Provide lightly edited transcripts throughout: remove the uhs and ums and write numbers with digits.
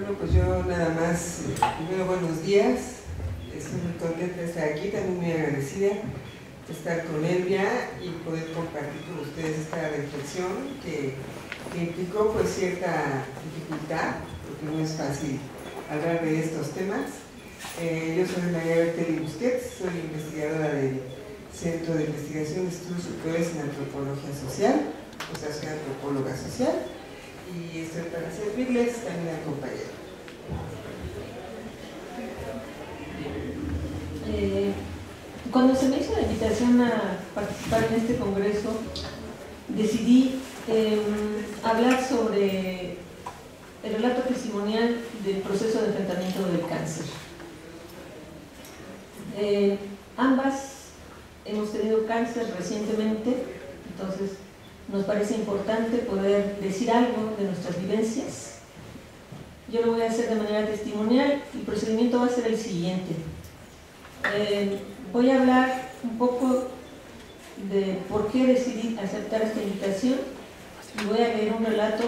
Bueno, pues yo nada más, primero buenos días, estoy muy contenta de estar aquí, también muy agradecida de estar con Elvia y poder compartir con ustedes esta reflexión que implicó pues cierta dificultad, porque no es fácil hablar de estos temas. Yo soy María Bertelli Busquets, soy investigadora del Centro de Investigación de Estudios Superiores en Antropología Social, o sea, soy antropóloga social, y estoy para servirles también al compañero. Cuando se me hizo la invitación a participar en este congreso, decidí hablar sobre el relato testimonial del proceso de enfrentamiento del cáncer. Ambas hemos tenido cáncer recientemente, entonces nos parece importante poder decir algo de nuestras vivencias. Yo lo voy a hacer de manera testimonial y el procedimiento va a ser el siguiente. Voy a hablar un poco de por qué decidí aceptar esta invitación y voy a leer un relato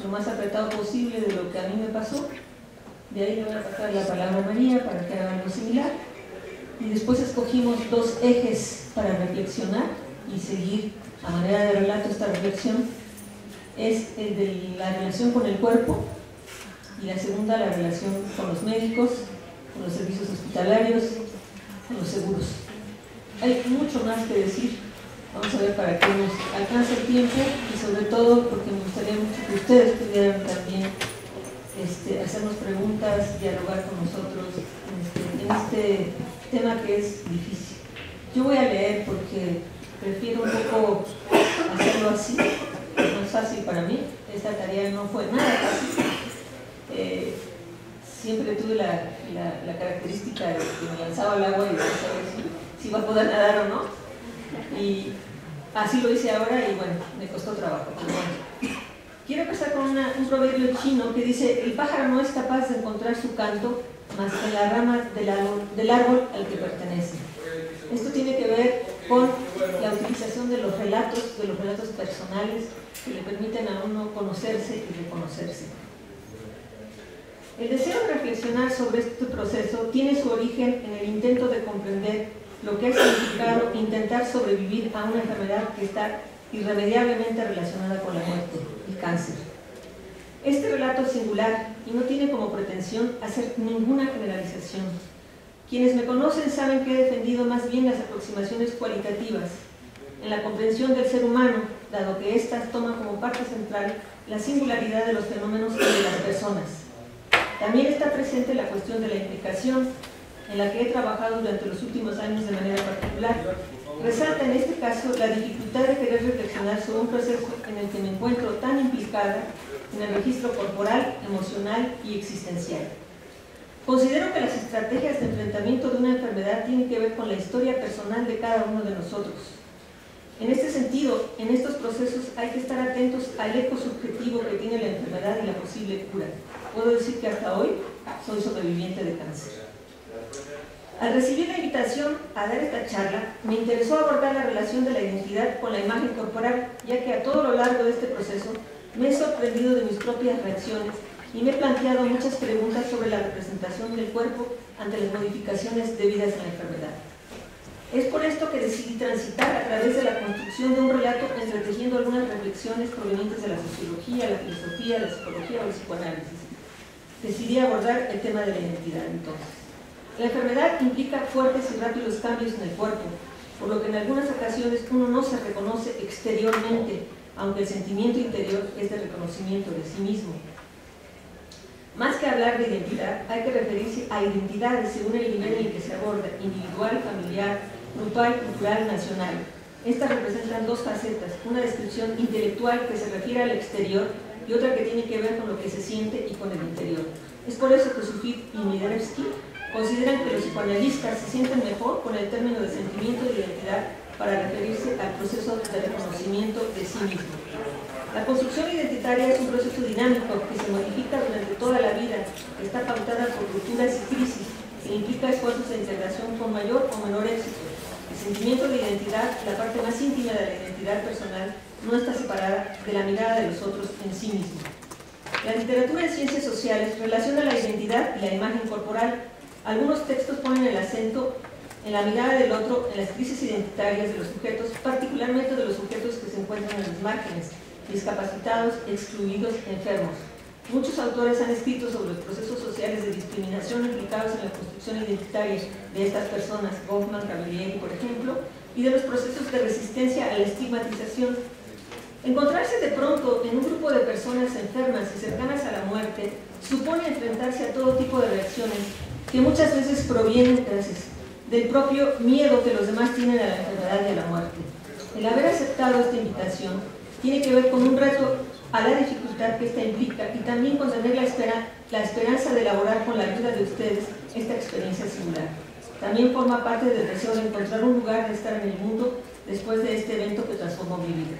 lo más apretado posible de lo que a mí me pasó. De ahí le voy a pasar la palabra a María para que haga algo similar. Y después escogimos dos ejes para reflexionar y seguir a manera de relato esta reflexión. Es el de la relación con el cuerpo y la segunda la relación con los médicos, con los servicios hospitalarios, con los seguros. Hay mucho más que decir, vamos a ver para que nos alcance el tiempo y sobre todo porque me gustaría mucho que ustedes pudieran también hacernos preguntas, dialogar con nosotros en este tema que es difícil. Yo voy a leer porque prefiero un poco hacerlo así, no es fácil para mí, esta tarea no fue nada fácil. Siempre tuve la característica de que me lanzaba al agua y de saber si iba a poder nadar o no, y así lo hice ahora y bueno, me costó trabajo, pero bueno. Quiero empezar con un proverbio chino que dice: el pájaro no es capaz de encontrar su canto más que en la rama del árbol al que pertenece. Esto tiene que ver con la utilización de los relatos personales que le permiten a uno conocerse y reconocerse. El deseo de reflexionar sobre este proceso tiene su origen en el intento de comprender lo que ha significado intentar sobrevivir a una enfermedad que está irremediablemente relacionada con la muerte, el cáncer. Este relato es singular y no tiene como pretensión hacer ninguna generalización. Quienes me conocen saben que he defendido más bien las aproximaciones cualitativas en la comprensión del ser humano, dado que éstas toman como parte central la singularidad de los fenómenos y de las personas. También está presente la cuestión de la implicación, en la que he trabajado durante los últimos años de manera particular. Resalta en este caso la dificultad de querer reflexionar sobre un proceso en el que me encuentro tan implicada en el registro corporal, emocional y existencial. Considero que las estrategias de enfrentamiento de una enfermedad tienen que ver con la historia personal de cada uno de nosotros. En este sentido, en estos procesos hay que estar atentos al eco subjetivo que tiene la enfermedad y la posible cura. Puedo decir que hasta hoy soy sobreviviente de cáncer. Al recibir la invitación a dar esta charla, me interesó abordar la relación de la identidad con la imagen corporal, ya que a todo lo largo de este proceso me he sorprendido de mis propias reacciones y me he planteado muchas preguntas sobre la representación del cuerpo ante las modificaciones debidas a la enfermedad. Es por esto que decidí transitar a través de la construcción de un relato entretejiendo algunas reflexiones provenientes de la sociología, la filosofía, la psicología o el psicoanálisis. Decidí abordar el tema de la identidad entonces. La enfermedad implica fuertes y rápidos cambios en el cuerpo, por lo que en algunas ocasiones uno no se reconoce exteriormente, aunque el sentimiento interior es de reconocimiento de sí mismo. Más que hablar de identidad, hay que referirse a identidades según el nivel en el que se aborda: individual, familiar, grupal, cultural, nacional. Estas representan dos facetas: una descripción intelectual que se refiere al exterior y otra que tiene que ver con lo que se siente y con el interior. Es por eso que Sufit y Niederevsky consideran que los psicoanalistas se sienten mejor con el término de sentimiento de identidad para referirse al proceso de reconocimiento de sí mismo. La construcción identitaria es un proceso dinámico que se modifica durante toda la vida, que está pautada por rupturas y crisis, que implica esfuerzos de integración con mayor o menor éxito. El sentimiento de identidad, la parte más íntima de la identidad personal, no está separada de la mirada de los otros en sí mismo. La literatura en ciencias sociales relaciona la identidad y la imagen corporal. Algunos textos ponen el acento en la mirada del otro, en las crisis identitarias de los sujetos, particularmente de los sujetos que se encuentran en los márgenes, discapacitados, excluidos, enfermos. Muchos autores han escrito sobre los procesos sociales de discriminación implicados en la construcción identitaria de estas personas, Goffman, Cavalieri, por ejemplo, y de los procesos de resistencia a la estigmatización. Encontrarse de pronto en un grupo de personas enfermas y cercanas a la muerte supone enfrentarse a todo tipo de reacciones que muchas veces provienen, del propio miedo que los demás tienen a la enfermedad y a la muerte. El haber aceptado esta invitación tiene que ver con un reto a la dificultad que esta implica y también con tener la esperanza de elaborar con la ayuda de ustedes esta experiencia singular. También forma parte del deseo de encontrar un lugar de estar en el mundo después de este evento que transformó mi vida.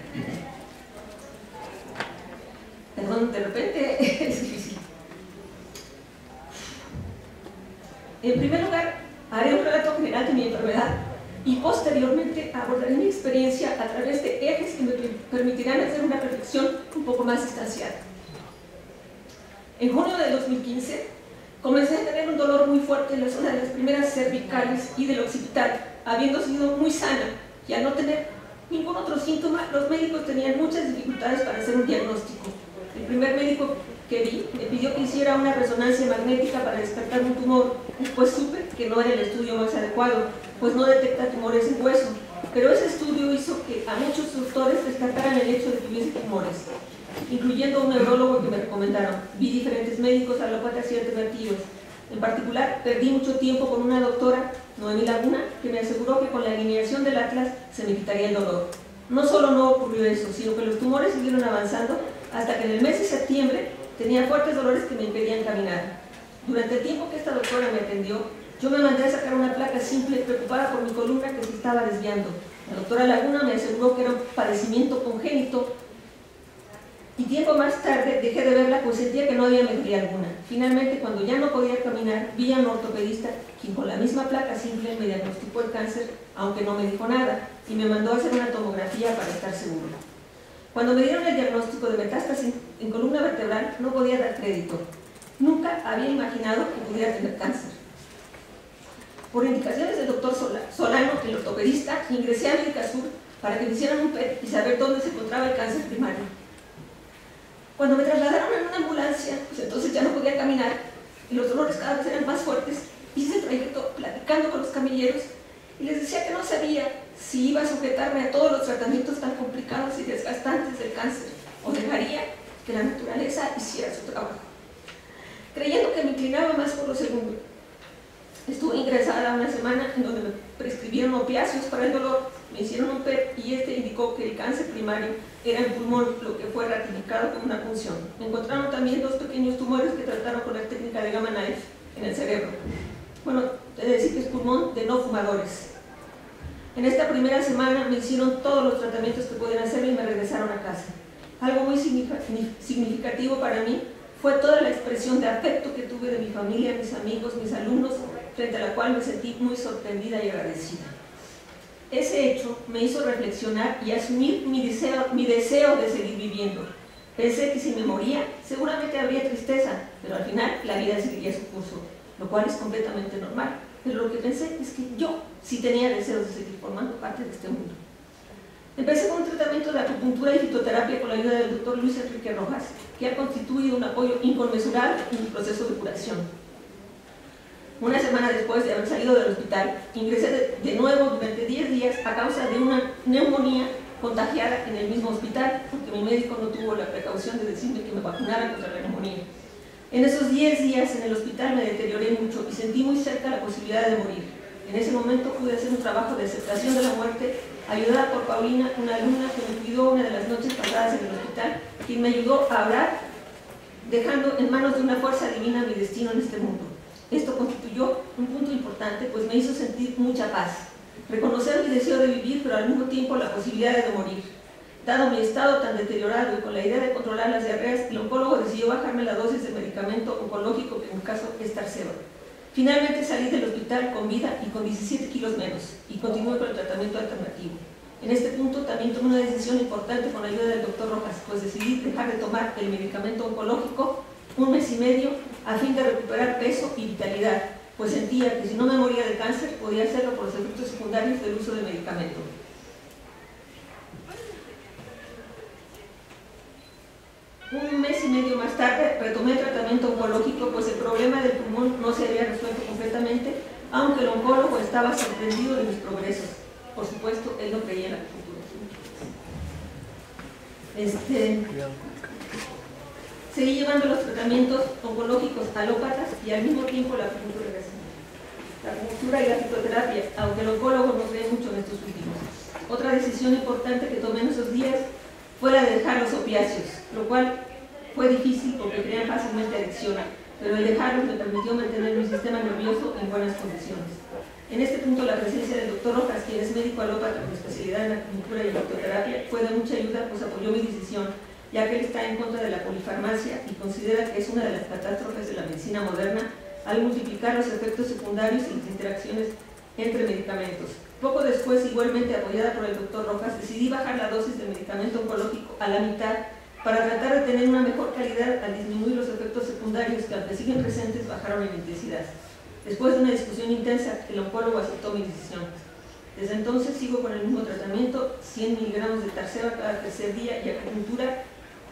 Perdón, de repente es difícil. En primer lugar, haré un relato general de mi enfermedad y posteriormente abordaré mi experiencia a través de ejes que me permitirán hacer una reflexión un poco más distanciada. En junio de 2015 comencé a tener un dolor muy fuerte en la zona de las primeras cervicales y del occipital, habiendo sido muy sana y al no tener ningún otro síntoma, los médicos tenían muchas dificultades para hacer un diagnóstico. El primer médico que vi me pidió que hiciera una resonancia magnética para descartar un tumor. Después supe que no era el estudio más adecuado, pues no detecta tumores en hueso, pero ese estudio hizo que a muchos doctores descartaran el hecho de que hubiese tumores, incluyendo un neurólogo que me recomendaron. Vi diferentes médicos, alópatas y alternativos. En particular, perdí mucho tiempo con una doctora, Noemí Laguna, que me aseguró que con la alineación del atlas se me quitaría el dolor. No solo no ocurrió eso, sino que los tumores siguieron avanzando hasta que en el mes de septiembre tenía fuertes dolores que me impedían caminar. Durante el tiempo que esta doctora me atendió, yo me mandé a sacar una placa simple preocupada por mi columna que se estaba desviando. La doctora Laguna me aseguró que era un padecimiento congénito y tiempo más tarde dejé de verla pues sentía que no había mejoría alguna. Finalmente, cuando ya no podía caminar, vi a un ortopedista quien con la misma placa simple me diagnosticó el cáncer, aunque no me dijo nada, y me mandó a hacer una tomografía para estar seguro. Cuando me dieron el diagnóstico de metástasis en columna vertebral, no podía dar crédito. Nunca había imaginado que pudiera tener cáncer. Por indicaciones del doctor Solano, el ortopedista, ingresé a Medicasur para que me hicieran un PET y saber dónde se encontraba el cáncer primario. Cuando me trasladaron en una ambulancia, pues entonces ya no podía caminar y los dolores cada vez eran más fuertes. Hice el trayecto platicando con los camilleros y les decía que no sabía si iba a sujetarme a todos los tratamientos tan complicados y desgastantes del cáncer o dejaría que la naturaleza hiciera su trabajo. Creyendo que me inclinaba más por lo segundo, estuve ingresada una semana en donde me prescribieron opiáceos para el dolor, me hicieron un PET y este indicó que el cáncer primario era en pulmón, lo que fue ratificado como una punción. Me encontraron también 2 pequeños tumores que trataron con la técnica de Gamma Knife en el cerebro. Bueno, he de decir que es pulmón de no fumadores. En esta primera semana me hicieron todos los tratamientos que podían hacer y me regresaron a casa. Algo muy significativo para mí fue toda la expresión de afecto que tuve de mi familia, mis amigos, mis alumnos, frente a la cual me sentí muy sorprendida y agradecida. Ese hecho me hizo reflexionar y asumir mi deseo de seguir viviendo. Pensé que si me moría, seguramente habría tristeza, pero al final la vida seguiría su curso, lo cual es completamente normal. Pero lo que pensé es que yo sí tenía deseos de seguir formando parte de este mundo. Empecé con un tratamiento de acupuntura y fitoterapia con la ayuda del doctor Luis Enrique Rojas, que ha constituido un apoyo inconmensurable en mi proceso de curación. Una semana después de haber salido del hospital, ingresé de nuevo durante 10 días a causa de una neumonía contagiada en el mismo hospital, porque mi médico no tuvo la precaución de decirme que me vacunaran contra la neumonía. En esos 10 días en el hospital me deterioré mucho y sentí muy cerca la posibilidad de morir. En ese momento pude hacer un trabajo de aceptación de la muerte, ayudada por Paulina, una alumna que me cuidó una de las noches pasadas en el hospital, quien me ayudó a orar, dejando en manos de una fuerza divina mi destino en este mundo. Esto constituyó un punto importante, pues me hizo sentir mucha paz, reconocer mi deseo de vivir, pero al mismo tiempo la posibilidad de morir. Dado mi estado tan deteriorado y con la idea de controlar las diarreas, el oncólogo decidió bajarme la dosis de medicamento oncológico, que en mi caso es Tarceva. Finalmente salí del hospital con vida y con 17 kilos menos, y continué con el tratamiento alternativo. En este punto también tomé una decisión importante con la ayuda del doctor Rojas, pues decidí dejar de tomar el medicamento oncológico 1 mes y medio a fin de recuperar peso y vitalidad, pues sentía que si no me moría de cáncer podía hacerlo por los efectos secundarios del uso del medicamento. Un mes y medio más tarde retomé el tratamiento oncológico, pues el problema del pulmón no se había resuelto completamente, aunque el oncólogo estaba sorprendido de mis progresos. Por supuesto, él no creía en la acupuntura. Seguí llevando los tratamientos oncológicos alópatas y al mismo tiempo la acupuntura y la fitoterapia, aunque el oncólogo no cree mucho en estos últimos. Otra decisión importante que tomé en esos días fue la de dejar los opiáceos, lo cual fue difícil porque crean fácilmente adicción, pero el dejarlos me permitió mantener mi sistema nervioso en buenas condiciones. En este punto, la presencia del doctor Rojas, quien es médico alópata con especialidad en acupuntura y fitoterapia, fue de mucha ayuda, pues apoyó mi decisión, ya que él está en contra de la polifarmacia y considera que es una de las catástrofes de la medicina moderna al multiplicar los efectos secundarios y las interacciones entre medicamentos. Poco después, igualmente apoyada por el doctor Rojas, decidí bajar la dosis del medicamento oncológico a la mitad para tratar de tener una mejor calidad al disminuir los efectos secundarios que, aunque siguen presentes, bajaron en intensidad. Después de una discusión intensa, el oncólogo aceptó mi decisión. Desde entonces sigo con el mismo tratamiento, 100 miligramos de Tarceva cada tercer día y acupuntura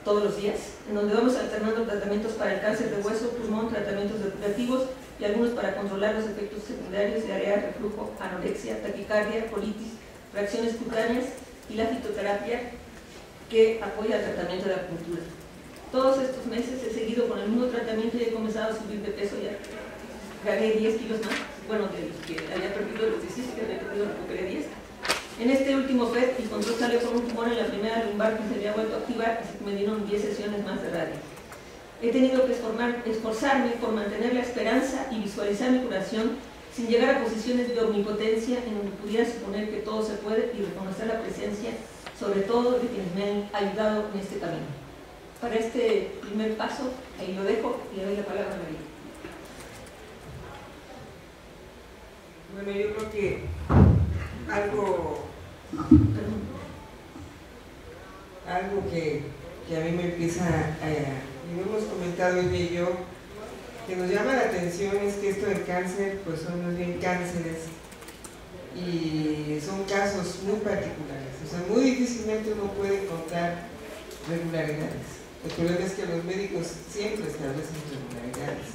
todos los días, en donde vamos alternando tratamientos para el cáncer de hueso, pulmón, tratamientos depurativos y algunos para controlar los efectos secundarios de diarrea, reflujo, anorexia, taquicardia, colitis, reacciones cutáneas y la fitoterapia que apoya el tratamiento de acupuntura. Todos estos meses he seguido con el mismo tratamiento y he comenzado a subir de peso ya. Gané 10 kilos más, bueno, de los que había perdido los 16 que había perdido, recuperé 10. En este último PET, el control salió con un tumor en la primera lumbar que se había vuelto a activar, así que me dieron 10 sesiones más de radio. He tenido que esforzarme por mantener la esperanza y visualizar mi curación sin llegar a posiciones de omnipotencia en donde pudiera suponer que todo se puede y reconocer la presencia, sobre todo, de quienes me han ayudado en este camino. Para este primer paso, ahí lo dejo y le doy la palabra a María. Bueno, yo creo que algo que a mí me empieza y lo hemos comentado ella y yo, que nos llama la atención es que esto del cáncer, pues son más bien cánceres y son casos muy particulares, o sea, muy difícilmente uno puede encontrar regularidades. El problema es que los médicos siempre establecen regularidades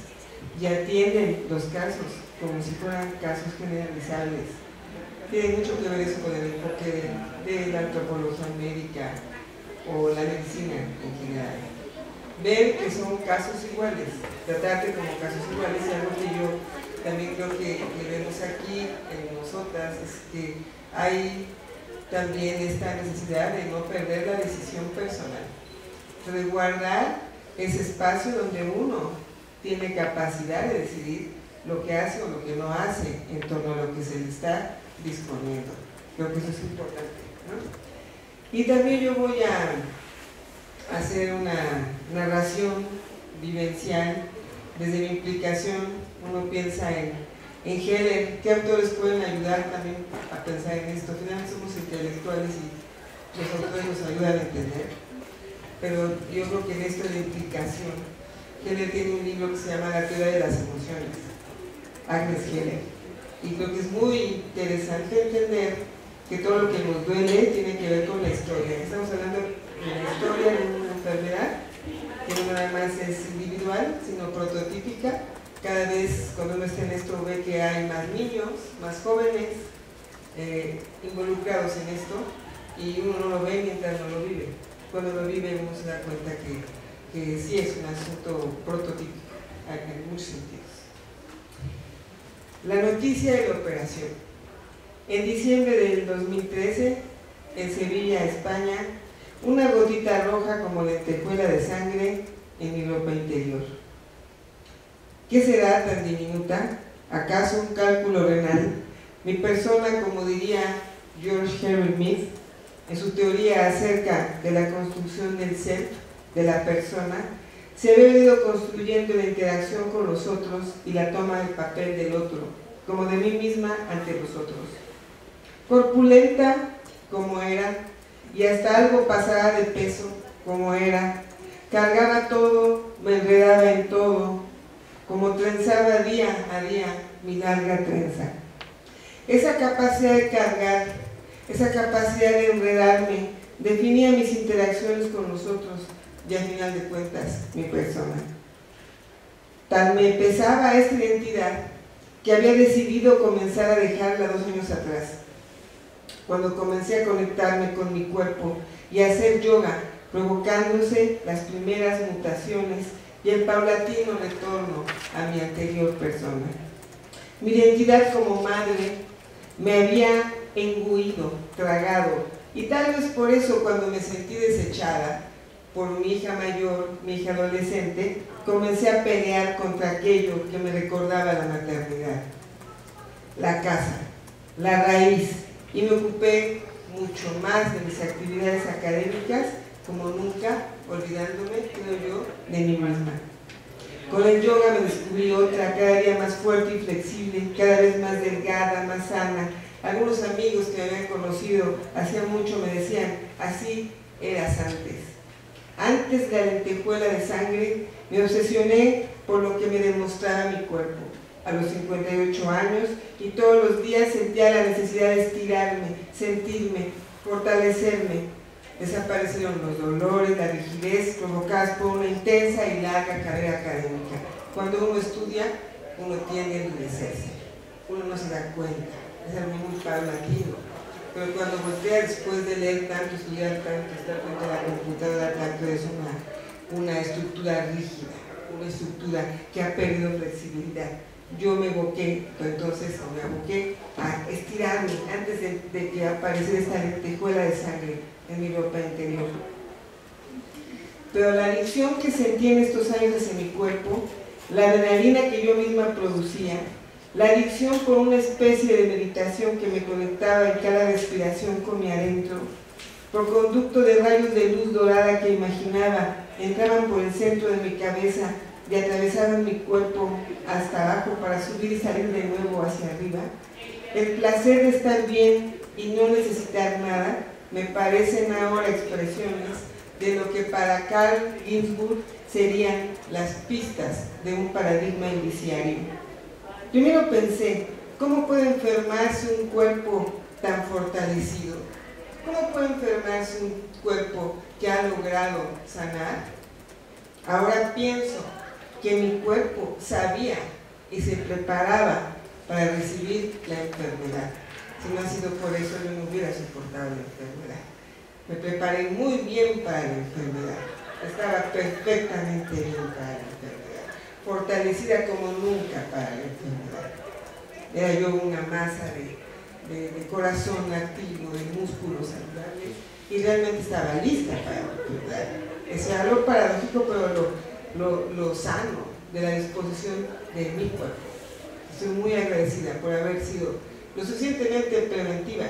y atienden los casos como si fueran casos generalizables. Tiene mucho que ver eso con el enfoque de la antropología médica o la medicina en general. Ver que son casos iguales, tratarte como casos iguales, y algo que yo también creo que vemos aquí en nosotras es que hay también esta necesidad de no perder la decisión personal, de guardar ese espacio donde uno tiene capacidad de decidir lo que hace o lo que no hace en torno a lo que se le está disponiendo. Creo que eso es importante, ¿no? Y también yo voy a hacer una narración vivencial desde mi implicación. Uno piensa en Heller, ¿qué autores pueden ayudar también a pensar en esto? Finalmente somos intelectuales y los autores nos ayudan a entender, pero yo creo que en esto de implicación, Heller tiene un libro que se llama La teoría de las emociones, Agnes Heller, y creo que es muy interesante entender que todo lo que nos duele tiene que ver con la historia. Estamos hablando de la historia de una enfermedad que no nada más es individual, sino prototípica. Cada vez cuando uno está en esto ve que hay más niños, más jóvenes involucrados en esto, y uno no lo ve mientras no lo vive. Cuando lo vive uno se da cuenta que sí es un asunto prototípico en muchos sentidos. La noticia de la operación. En diciembre del 2013, en Sevilla, España, una gotita roja como lentejuela de sangre en mi ropa interior. ¿Qué será tan diminuta? ¿Acaso un cálculo renal? Mi persona, como diría George Herbert Mead, en su teoría acerca de la construcción del self, de la persona, se había ido construyendo la interacción con los otros y la toma del papel del otro, como de mí misma ante los otros. Corpulenta, como era, y hasta algo pasaba de peso, como era. Cargaba todo, me enredaba en todo, como trenzaba día a día mi larga trenza. Esa capacidad de cargar, esa capacidad de enredarme, definía mis interacciones con los otros y al final de cuentas, mi persona. Tal me pesaba esta identidad que había decidido comenzar a dejarla 2 años atrás, cuando comencé a conectarme con mi cuerpo y a hacer yoga, provocándose las primeras mutaciones y el paulatino retorno a mi anterior persona. Mi identidad como madre me había engullido, tragado, y tal vez por eso cuando me sentí desechada por mi hija mayor, mi hija adolescente, comencé a pelear contra aquello que me recordaba la maternidad. La casa, la raíz, y me ocupé mucho más de mis actividades académicas como nunca, olvidándome, creo yo, de mí misma. Con el yoga me descubrí otra, cada día más fuerte y flexible, cada vez más delgada, más sana. Algunos amigos que me habían conocido hacía mucho me decían, así eras antes. Antes de la lentejuela de sangre, me obsesioné por lo que me demostraba mi cuerpo. A los 58 años, y todos los días sentía la necesidad de estirarme, sentirme, fortalecerme. Desaparecieron los dolores, la rigidez provocadas por una intensa y larga carrera académica. Cuando uno estudia, uno tiende a endurecerse. Uno no se da cuenta, es algo muy paulatino. Pero cuando voltea después de leer tanto, estudiar tanto, estar frente a la computadora tanto, es una estructura rígida, una estructura que ha perdido flexibilidad. Yo me aboqué a estirarme antes de que apareciera esta lentejuela de sangre en mi ropa interior. Pero la adicción que sentí en estos años hacia mi cuerpo, la adrenalina que yo misma producía, la adicción por una especie de meditación que me conectaba en cada respiración con mi adentro, por conducto de rayos de luz dorada que imaginaba, entraban por el centro de mi cabeza y atravesaban mi cuerpo hasta abajo para subir y salir de nuevo hacia arriba. El placer de estar bien y no necesitar nada me parecen ahora expresiones de lo que para Carl Ginzburg serían las pistas de un paradigma indiciario. Primero pensé, ¿cómo puede enfermarse un cuerpo tan fortalecido? ¿Cómo puede enfermarse un cuerpo que ha logrado sanar? Ahora pienso que mi cuerpo sabía y se preparaba para recibir la enfermedad. Si no ha sido por eso, yo no hubiera soportado la enfermedad. Me preparé muy bien para la enfermedad. Estaba perfectamente bien para la enfermedad. Fortalecida como nunca para la enfermedad. Era yo una masa de corazón activo, de músculos saludables, y realmente estaba lista para la enfermedad. Es algo paradójico, pero lo sano de la disposición de mi cuerpo. Estoy muy agradecida por haber sido lo suficientemente preventiva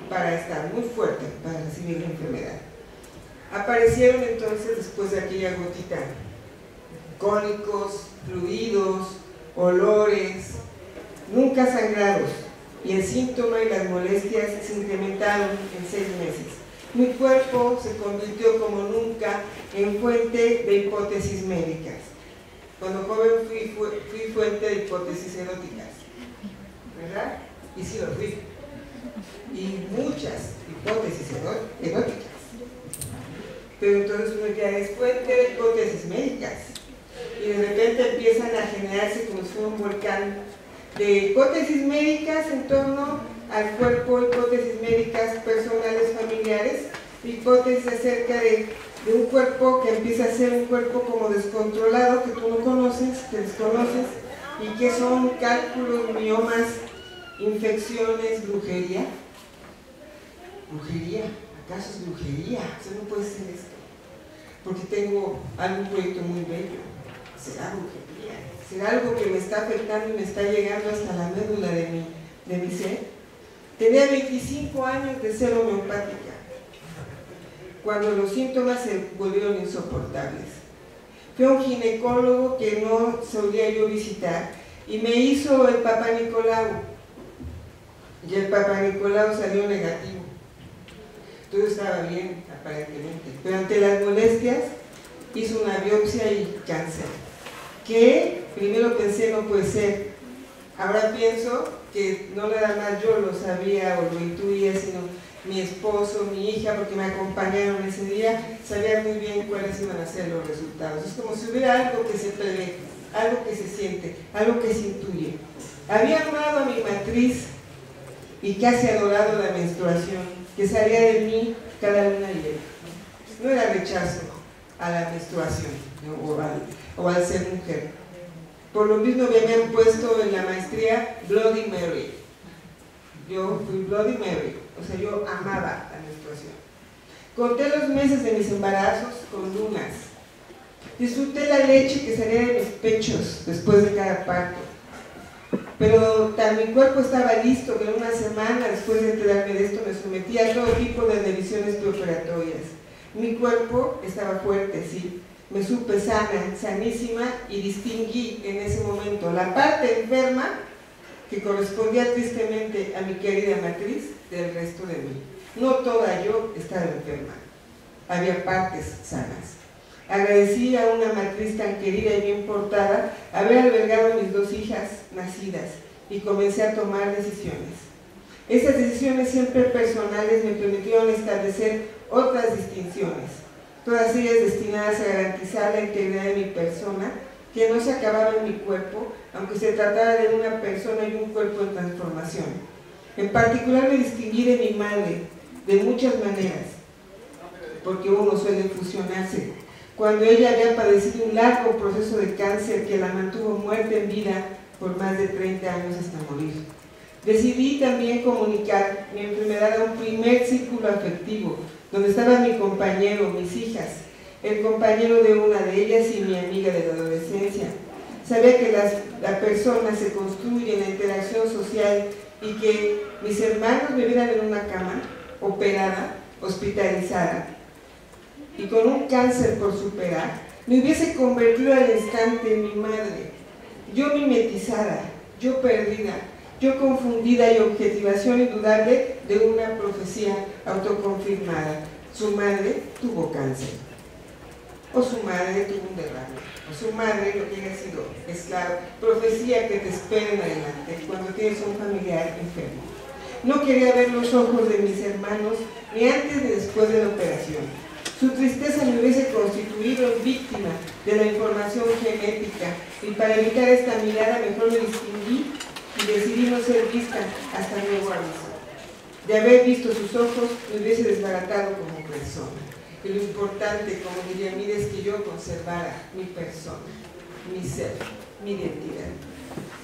para estar muy fuerte para recibir la enfermedad. Aparecieron entonces, después de aquella gotita, cólicos, fluidos, olores, nunca sangrados, y el síntoma y las molestias se incrementaron en 6 meses. Mi cuerpo se convirtió como nunca en fuente de hipótesis médicas. Cuando joven fui fuente de hipótesis eróticas, ¿verdad? Y sí lo fui. Y muchas hipótesis eróticas. Pero entonces uno ya es fuente de hipótesis médicas. Y de repente empiezan a generarse como si fuera un volcán de hipótesis médicas en torno al cuerpo, hipótesis médicas personales, familiares, hipótesis acerca de un cuerpo que empieza a ser un cuerpo como descontrolado, que tú no conoces, que desconoces, y que son cálculos, miomas, infecciones, brujería. ¿Brujería? ¿Acaso es brujería? Eso no puede ser esto. Porque tengo algún proyecto muy bello. ¿Será brujería? ¿Será algo que me está afectando y me está llegando hasta la médula de mi ser? Tenía 25 años de ser homeopática, cuando los síntomas se volvieron insoportables. Fui a un ginecólogo que no solía yo visitar y me hizo el Papá Nicolau. Y el Papá Nicolau salió negativo. todo estaba bien aparentemente, pero ante las molestias hizo una biopsia y cáncer, que primero pensé no puede ser, ahora pienso que no nada más yo lo sabía o lo intuía, sino mi esposo, mi hija, porque me acompañaron ese día, sabían muy bien cuáles iban a ser los resultados. Es como si hubiera algo que se prevé, algo que se siente, algo que se intuye. Había amado a mi matriz y casi adorado la menstruación, que salía de mí cada luna llena. No era rechazo a la menstruación, ¿no? o al ser mujer. Por lo mismo me habían puesto en la maestría Bloody Mary. Yo fui Bloody Mary, o sea, yo amaba la menstruación. Conté los meses de mis embarazos con lunas. Disfruté la leche que salía de mis pechos después de cada parto. Pero mi cuerpo estaba listo que en una semana después de enterarme de esto me sometí a todo tipo de revisiones preoperatorias. Mi cuerpo estaba fuerte, sí. Me supe sana, sanísima y distinguí en ese momento la parte enferma que correspondía tristemente a mi querida matriz del resto de mí. No toda yo estaba enferma, había partes sanas. Agradecí a una matriz tan querida y bien portada haber albergado a mis 2 hijas nacidas y comencé a tomar decisiones. Esas decisiones siempre personales me permitieron establecer otras distinciones, todas ellas destinadas a garantizar la integridad de mi persona, que no se acababa en mi cuerpo, aunque se tratara de una persona y un cuerpo en transformación. En particular me distinguí de mi madre, de muchas maneras, porque uno suele fusionarse. Cuando ella había padecido un largo proceso de cáncer que la mantuvo muerta en vida por más de 30 años hasta morir. Decidí también comunicar mi enfermedad a un primer círculo afectivo, donde estaba mi compañero, mis hijas, el compañero de una de ellas y mi amiga de la adolescencia. Sabía que la persona se construye en la interacción social y que mis hermanos me vieran en una cama, operada, hospitalizada, y con un cáncer por superar, me hubiese convertido al instante en mi madre. Yo mimetizada, yo perdida, yo confundida y objetivación indudable de una profecía autoconfirmada. Su madre tuvo cáncer, o su madre tuvo un derrame, o su madre, lo que haya sido, es la profecía que te espera en adelante cuando tienes un familiar enfermo. No quería ver los ojos de mis hermanos ni antes ni después de la operación. Su tristeza me hubiese constituido en víctima de la información genética, y para evitar esta mirada mejor me distinguí y decidí no ser vista hasta nuevo aviso. De haber visto sus ojos me hubiese desbaratado como persona. Y lo importante, como diría Mide, es que yo conservara mi persona, mi ser, mi identidad.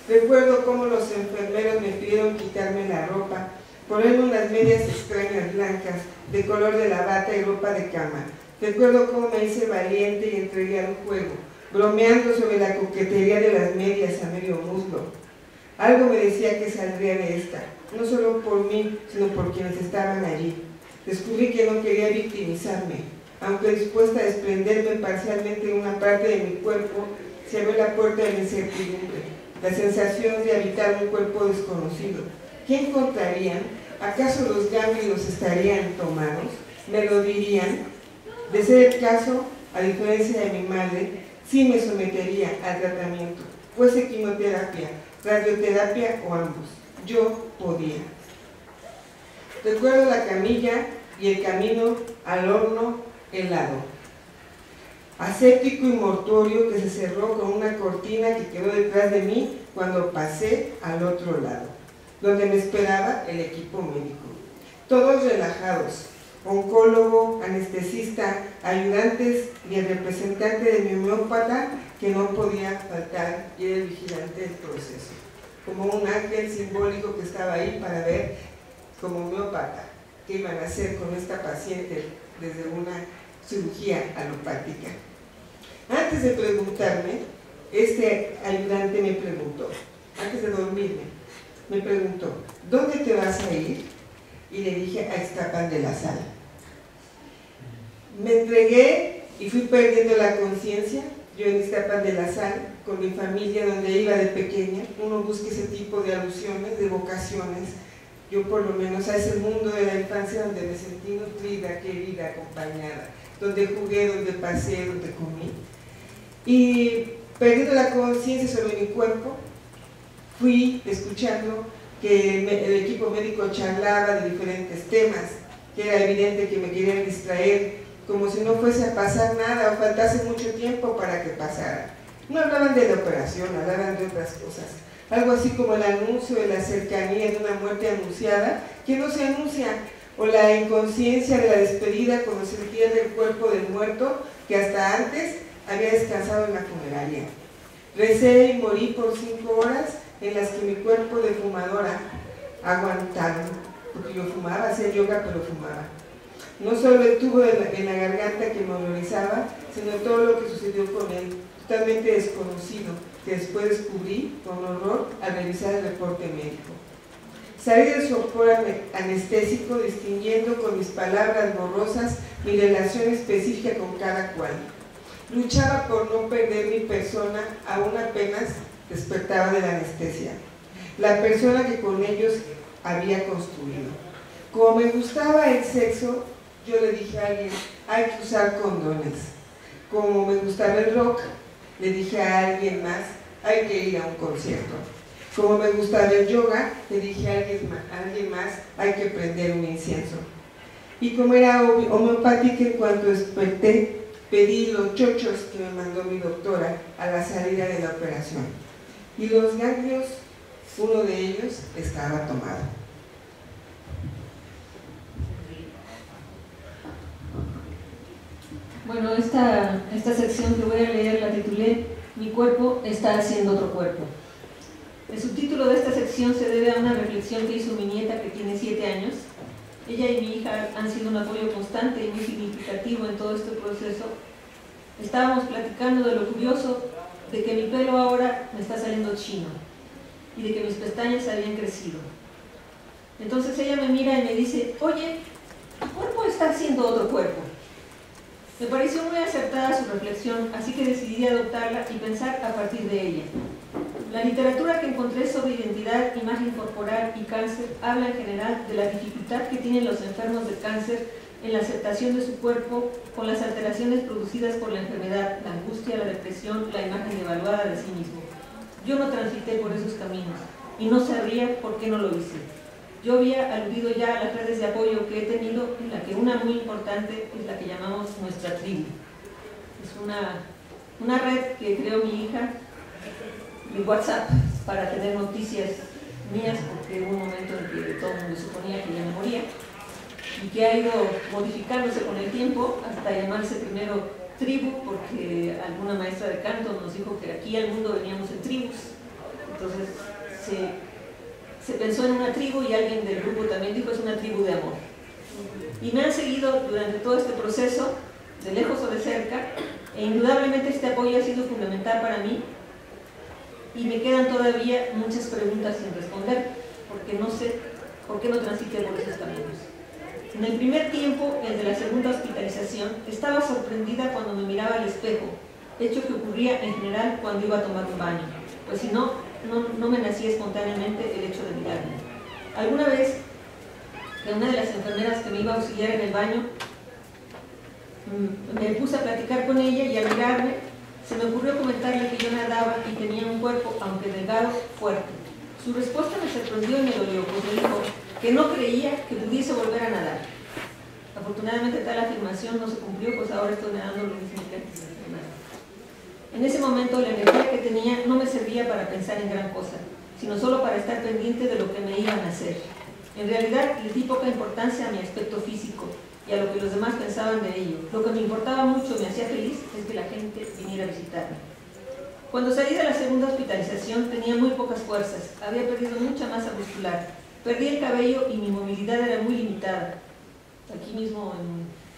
Recuerdo cómo los enfermeros me pidieron quitarme la ropa, ponerme unas medias extrañas blancas de color de la bata y ropa de cama. Recuerdo cómo me hice valiente y entregué al juego, bromeando sobre la coquetería de las medias a medio muslo. Algo me decía que saldría de esta, no solo por mí, sino por quienes estaban allí. Descubrí que no quería victimizarme. Aunque dispuesta a desprenderme parcialmente de una parte de mi cuerpo, se abrió la puerta de la incertidumbre, la sensación de habitar un cuerpo desconocido. ¿Qué encontrarían? ¿Acaso los ganglios estarían tomados? ¿Me lo dirían? De ser el caso, a diferencia de mi madre, sí me sometería al tratamiento, fuese quimioterapia, radioterapia o ambos. Yo podía. Recuerdo la camilla y el camino al horno helado, aséptico y mortuorio, que se cerró con una cortina que quedó detrás de mí cuando pasé al otro lado, donde me esperaba el equipo médico. Todos relajados, oncólogo, anestesista, ayudantes y el representante de mi homeópata, que no podía faltar, y era el vigilante del proceso, como un ángel simbólico que estaba ahí para ver, como homeópata, qué iban a hacer con esta paciente desde una cirugía alopática. Antes de preguntarme, este ayudante me preguntó, antes de dormirme, me preguntó, ¿dónde te vas a ir? Y le dije, a Ixtapan de la Sal. Me entregué y fui perdiendo la conciencia. Yo en Ixtapan de la Sal, con mi familia, donde iba de pequeña, uno busca ese tipo de alusiones, de vocaciones, Yo por lo menos a ese mundo de la infancia donde me sentí nutrida, querida, acompañada, donde jugué, donde pasé, donde comí. Y perdiendo la conciencia sobre mi cuerpo, fui escuchando que el equipo médico charlaba de diferentes temas, que era evidente que me querían distraer, como si no fuese a pasar nada o faltase mucho tiempo para que pasara. No hablaban de la operación, hablaban de otras cosas. Algo así como el anuncio de la cercanía de una muerte anunciada que no se anuncia, o la inconsciencia de la despedida cuando se pierde el cuerpo del muerto que hasta antes había descansado en la funeraria. Recé y morí por 5 horas en las que mi cuerpo de fumadora aguantaba, porque yo fumaba, hacía yoga pero fumaba. No solo el tubo en la garganta que me horrorizaba, sino todo lo que sucedió con él, totalmente desconocido, que después descubrí con horror al revisar el reporte médico. Salí del sopor anestésico distinguiendo con mis palabras borrosas mi relación específica con cada cual. Luchaba por no perder mi persona, aún apenas despertaba de la anestesia. La persona que con ellos había construido. Como me gustaba el sexo, yo le dije a alguien, hay que usar condones. Como me gustaba el rock, le dije a alguien más, hay que ir a un concierto. Como me gustaba el yoga, le dije a alguien más, hay que prender un incienso. Y como era homeopática, en cuanto desperté, pedí los chochos que me mandó mi doctora a la salida de la operación. Y los ganglios, uno de ellos estaba tomado. Bueno, esta sección que voy a leer la titulé Mi cuerpo está haciendo otro cuerpo. El subtítulo de esta sección se debe a una reflexión que hizo mi nieta, que tiene 7 años. Ella y mi hija han sido un apoyo constante y muy significativo en todo este proceso. Estábamos platicando de lo curioso de que mi pelo ahora me está saliendo chino y de que mis pestañas habían crecido. Entonces ella me mira y me dice, oye, tu cuerpo está haciendo otro cuerpo. Me pareció muy acertada su reflexión, así que decidí adoptarla y pensar a partir de ella. La literatura que encontré sobre identidad, imagen corporal y cáncer habla en general de la dificultad que tienen los enfermos de cáncer en la aceptación de su cuerpo con las alteraciones producidas por la enfermedad, la angustia, la depresión, la imagen devaluada de sí mismo. Yo no transité por esos caminos y no sabría por qué no lo hice. Yo había aludido ya a las redes de apoyo que he tenido, en la que una muy importante es la que llamamos nuestra tribu. Es una red que creó mi hija de WhatsApp para tener noticias mías, porque hubo un momento en que todo el mundo suponía que ya me moría, y que ha ido modificándose con el tiempo hasta llamarse primero tribu, porque alguna maestra de canto nos dijo que aquí al mundo veníamos en tribus. Entonces se pensó en una tribu y alguien del grupo también dijo es una tribu de amor. Y me han seguido durante todo este proceso, de lejos o de cerca, e indudablemente este apoyo ha sido fundamental para mí y me quedan todavía muchas preguntas sin responder, porque no sé por qué no transité por esos caminos. En el primer tiempo, el de la segunda hospitalización, estaba sorprendida cuando me miraba al espejo, hecho que ocurría en general cuando iba a tomar un baño, pues si no me nacía espontáneamente el hecho de mirarme. Alguna vez, que una de las enfermeras que me iba a auxiliar en el baño, me puse a platicar con ella y al mirarme, se me ocurrió comentarle que yo nadaba y tenía un cuerpo, aunque delgado, fuerte. Su respuesta me sorprendió y me dolió, pues me dijo que no creía que pudiese volver a nadar. Afortunadamente tal afirmación no se cumplió, pues ahora estoy nadando lo mismo que antes de enfermar. En ese momento la energía que tenía no me servía para pensar en gran cosa, sino solo para estar pendiente de lo que me iban a hacer. En realidad le di poca importancia a mi aspecto físico y a lo que los demás pensaban de ello. Lo que me importaba mucho, me hacía feliz, es que la gente viniera a visitarme. Cuando salí de la segunda hospitalización tenía muy pocas fuerzas, había perdido mucha masa muscular, perdí el cabello y mi movilidad era muy limitada. Aquí mismo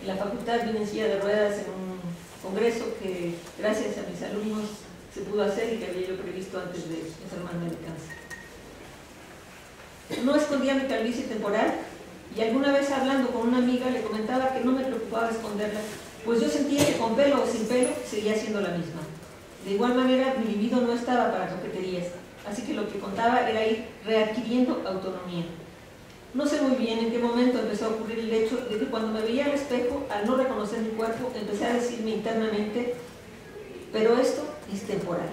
en la facultad vine en silla de ruedas en un congreso que gracias a mis alumnos se pudo hacer y que había yo previsto antes de enfermarme de cáncer. No escondía mi calvicie temporal y alguna vez hablando con una amiga le comentaba que no me preocupaba esconderla, pues yo sentía que con pelo o sin pelo seguía siendo la misma. De igual manera mi libido no estaba para coqueterías, así que lo que contaba era ir readquiriendo autonomía. No sé muy bien en qué momento empezó a ocurrir el hecho de que cuando me veía al espejo, al no reconocer mi cuerpo, empecé a decirme internamente, pero esto es temporal,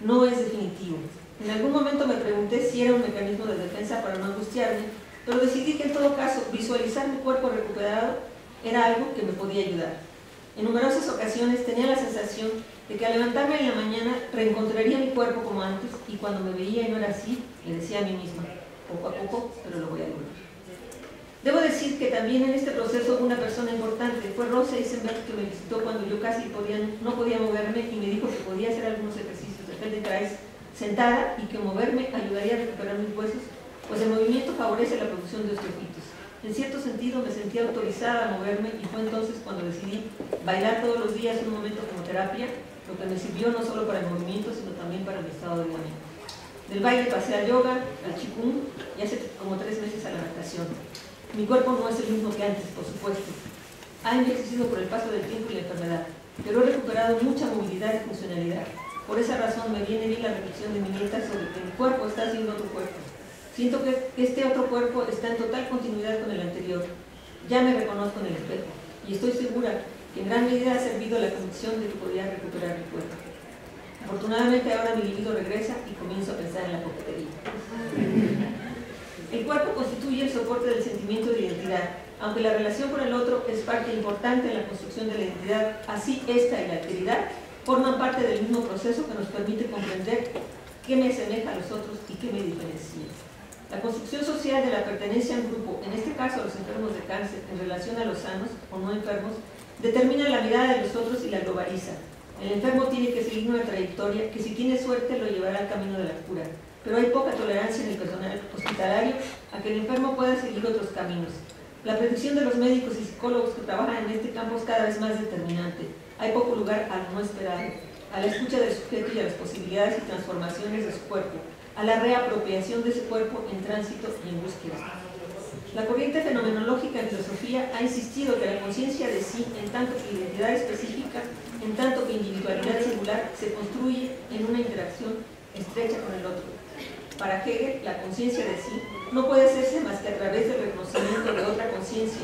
no es definitivo. En algún momento me pregunté si era un mecanismo de defensa para no angustiarme, pero decidí que en todo caso visualizar mi cuerpo recuperado era algo que me podía ayudar. En numerosas ocasiones tenía la sensación de que al levantarme en la mañana reencontraría mi cuerpo como antes, y cuando me veía y no era así, le decía a mí misma, poco a poco, pero lo voy a lograr. Debo decir que también en este proceso una persona importante fue Rosa Eisenberg, que me visitó cuando yo casi no podía moverme y me dijo que podía hacer algunos ejercicios de Feldenkrais sentada y que moverme ayudaría a recuperar mis huesos, pues el movimiento favorece la producción de osteofitos. En cierto sentido me sentía autorizada a moverme y fue entonces cuando decidí bailar todos los días un momento como terapia, lo que me sirvió no solo para el movimiento, sino también para mi estado de ánimo. Del baile pasé al yoga, al qigong y hace como 3 meses a la natación. Mi cuerpo no es el mismo que antes, por supuesto. Ha envejecido por el paso del tiempo y la enfermedad, pero he recuperado mucha movilidad y funcionalidad. Por esa razón me viene bien la reflexión de mi nieta sobre que mi cuerpo está haciendo otro cuerpo. Siento que este otro cuerpo está en total continuidad con el anterior. Ya me reconozco en el espejo y estoy segura que en gran medida ha servido la convicción de que podía recuperar mi cuerpo. Afortunadamente ahora mi libido regresa y comienzo a pensar en la coquetería. El cuerpo constituye el soporte del sentimiento de identidad. Aunque la relación con el otro es parte importante en la construcción de la identidad, así esta y la alteridad forman parte del mismo proceso que nos permite comprender qué me asemeja a los otros y qué me diferencia. La construcción social de la pertenencia a un grupo, en este caso a los enfermos de cáncer, en relación a los sanos o no enfermos, determina la mirada de los otros y la globaliza. El enfermo tiene que seguir una trayectoria que, si tiene suerte, lo llevará al camino de la cura, pero hay poca tolerancia en el personal hospitalario a que el enfermo pueda seguir otros caminos. La predicción de los médicos y psicólogos que trabajan en este campo es cada vez más determinante. Hay poco lugar a lo no esperado, a la escucha del sujeto y a las posibilidades y transformaciones de su cuerpo, a la reapropiación de ese cuerpo en tránsito y en búsqueda. La corriente fenomenológica en filosofía ha insistido que la conciencia de sí, en tanto que identidad específica, en tanto que individualidad singular, se construye en una interacción estrecha con el otro. Para Hegel, la conciencia de sí no puede hacerse más que a través del reconocimiento de otra conciencia,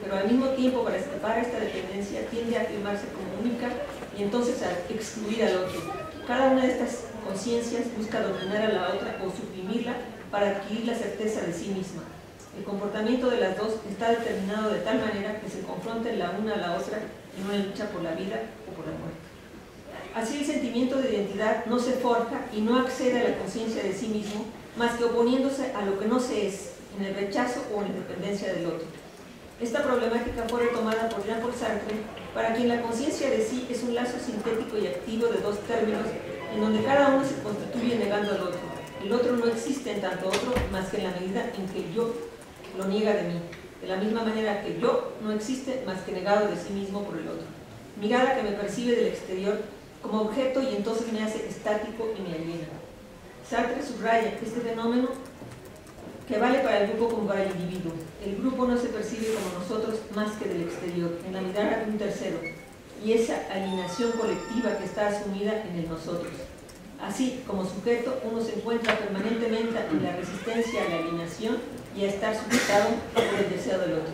pero al mismo tiempo, para escapar a esta dependencia, tiende a afirmarse como única y entonces a excluir al otro. Cada una de estas conciencias busca dominar a la otra o suprimirla para adquirir la certeza de sí misma. El comportamiento de las dos está determinado de tal manera que se confronten la una a la otra en una lucha por la vida o por la muerte. Así, el sentimiento de identidad no se forja y no accede a la conciencia de sí mismo más que oponiéndose a lo que no se es, en el rechazo o en la dependencia del otro. Esta problemática fue retomada por Jean-Paul Sartre, para quien la conciencia de sí es un lazo sintético y activo de dos términos en donde cada uno se constituye negando al otro. El otro no existe en tanto otro más que en la medida en que el yo lo niega de mí, de la misma manera que yo no existe más que negado de sí mismo por el otro. Mirada que me percibe del exterior como objeto y entonces me hace estático y me aliena. Sartre subraya este fenómeno que vale para el grupo como para el individuo. El grupo no se percibe como nosotros más que del exterior, en la mirada de un tercero, y esa alienación colectiva que está asumida en el nosotros. Así, como sujeto, uno se encuentra permanentemente en la resistencia a la alienación y a estar sujetado por el deseo del otro,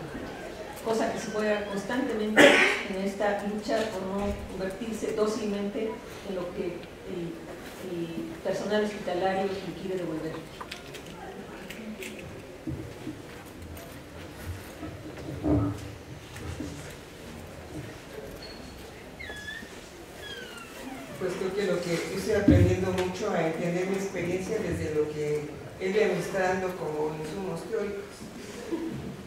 cosa que se juega constantemente en esta lucha por no convertirse dócilmente en lo que el personal hospitalario le quiere devolver. Pues creo que lo que yo estoy aprendiendo mucho a entender mi experiencia desde lo que él me está dando como insumos teóricos,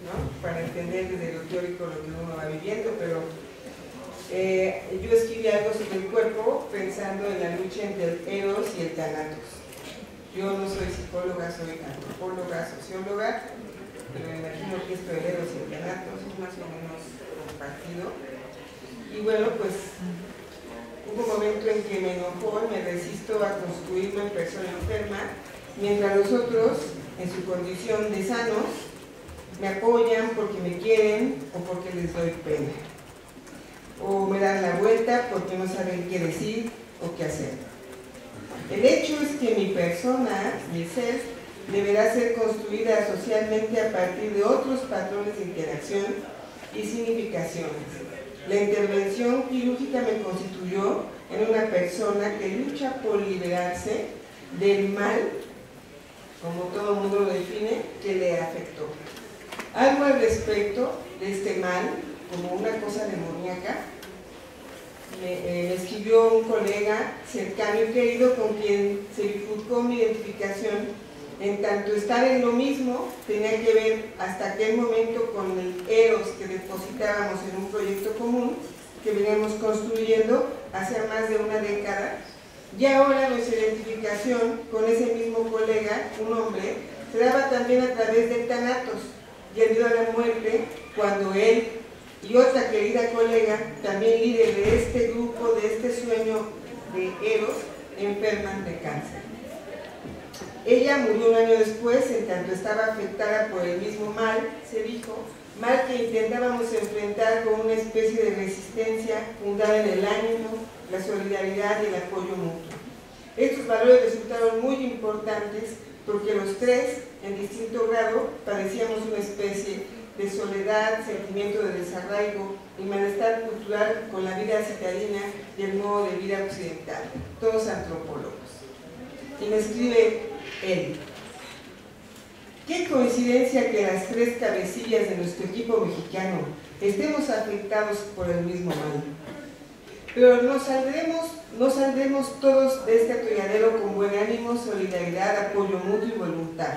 ¿no? Para entender desde lo teórico lo que uno va viviendo, pero yo escribí algo sobre el cuerpo pensando en la lucha entre el eros y el thanatos. Yo no soy psicóloga, soy antropóloga, socióloga, pero me imagino que esto del eros y el thanatos es más o menos compartido. Y bueno, pues hubo un momento en que me enojó y me resisto a construirme en persona enferma, mientras los otros, en su condición de sanos, me apoyan porque me quieren o porque les doy pena. O me dan la vuelta porque no saben qué decir o qué hacer. El hecho es que mi persona, mi ser, deberá ser construida socialmente a partir de otros patrones de interacción y significaciones. La intervención quirúrgica me constituyó en una persona que lucha por liberarse del mal, como todo el mundo lo define, que le afectó. Algo al respecto de este mal, como una cosa demoníaca, me escribió un colega cercano y querido con quien se bifurcó mi identificación, en tanto estar en lo mismo tenía que ver hasta aquel momento con el eros que depositábamos en un proyecto común que veníamos construyendo hace más de una década, y ahora nuestra identificación con ese mismo colega, un hombre, se daba también a través del Thanatos, debido a la muerte, cuando él y otra querida colega, también líder de este grupo, de este sueño de eros, enferman de cáncer. Ella murió un año después, en tanto estaba afectada por el mismo mal, se dijo, mal que intentábamos enfrentar con una especie de resistencia fundada en el ánimo, la solidaridad y el apoyo mutuo. Estos valores resultaron muy importantes porque los tres, en distinto grado, padecíamos una especie de soledad, sentimiento de desarraigo y malestar cultural con la vida citadina y el modo de vida occidental, todos antropólogos. Y me escribe él: qué coincidencia que las tres cabecillas de nuestro equipo mexicano estemos afectados por el mismo mal. Pero no saldremos todos de este atolladero con buen ánimo, solidaridad, apoyo mutuo y voluntad.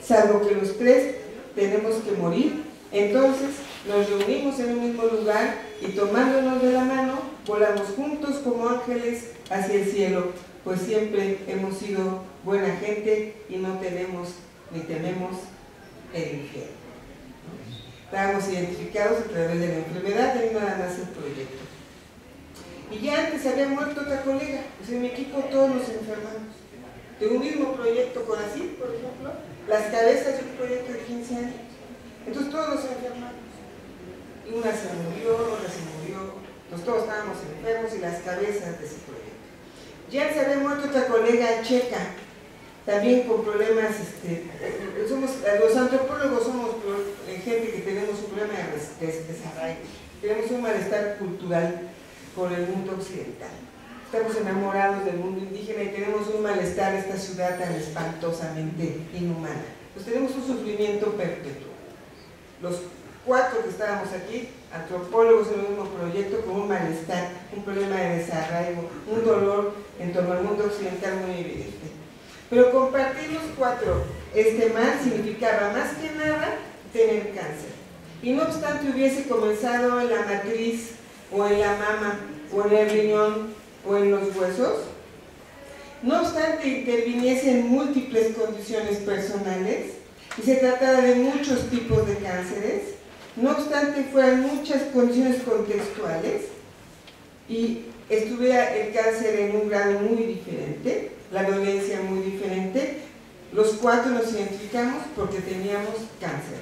Salvo que los tres tenemos que morir, entonces nos reunimos en un mismo lugar y tomándonos de la mano, volamos juntos como ángeles hacia el cielo, pues siempre hemos sido buena gente y no tenemos ni tememos el infierno. Estábamos identificados a través de la enfermedad, y nada más el proyecto. Y ya antes había muerto otra colega, pues en mi equipo todos nos enfermamos. De un mismo proyecto con así, por ejemplo, las cabezas de un proyecto de 15 años. Entonces todos nos enfermamos. Y una se murió, otra se murió, entonces todos estábamos enfermos y las cabezas de ese proyecto. Ya se había muerto otra colega checa, también con problemas, los antropólogos somos gente que tenemos un problema de desarraigo, tenemos un malestar cultural por el mundo occidental. Estamos enamorados del mundo indígena y tenemos un malestar de esta ciudad tan espantosamente inhumana. Pues tenemos un sufrimiento perpetuo. Los cuatro que estábamos aquí, antropólogos en el mismo proyecto, con un malestar, un problema de desarraigo, un dolor en torno al mundo occidental muy evidente. Pero compartir los cuatro este mal significaba más que nada tener cáncer. Y no obstante hubiese comenzado en la matriz, o en la mama, o en el riñón, o en los huesos, no obstante interviniese en múltiples condiciones personales, y se tratara de muchos tipos de cánceres, no obstante fueran muchas condiciones contextuales, y estuviera el cáncer en un grado muy diferente, la dolencia muy diferente, los cuatro nos identificamos porque teníamos cáncer.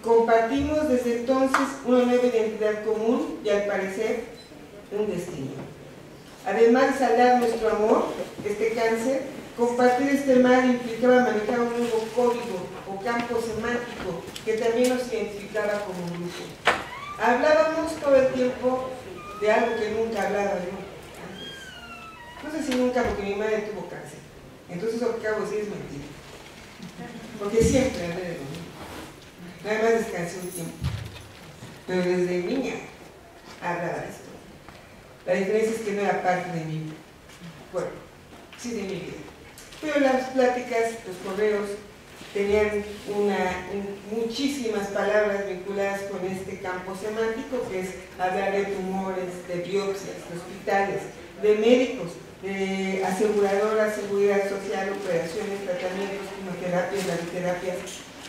Compartimos desde entonces una nueva identidad común y al parecer un destino. Además de saldar nuestro amor, este cáncer, compartir este mal implicaba manejar un nuevo código o campo semántico que también nos identificaba como grupo. Hablábamos todo el tiempo de algo que nunca hablaba yo antes. No sé si nunca, porque mi madre tuvo cáncer. Entonces lo que acabo de decir es mentira. Porque siempre hablé de lo mismo. Nada más descansé un tiempo. Pero desde niña hablaba de esto. La diferencia es que no era parte de mi cuerpo, sí de mi vida. Pero las pláticas, los correos, tenían muchísimas palabras vinculadas con este campo semántico, que es hablar de tumores, de biopsias, de hospitales, de médicos, de aseguradoras, seguridad social, operaciones, tratamientos, quimioterapias, radioterapias,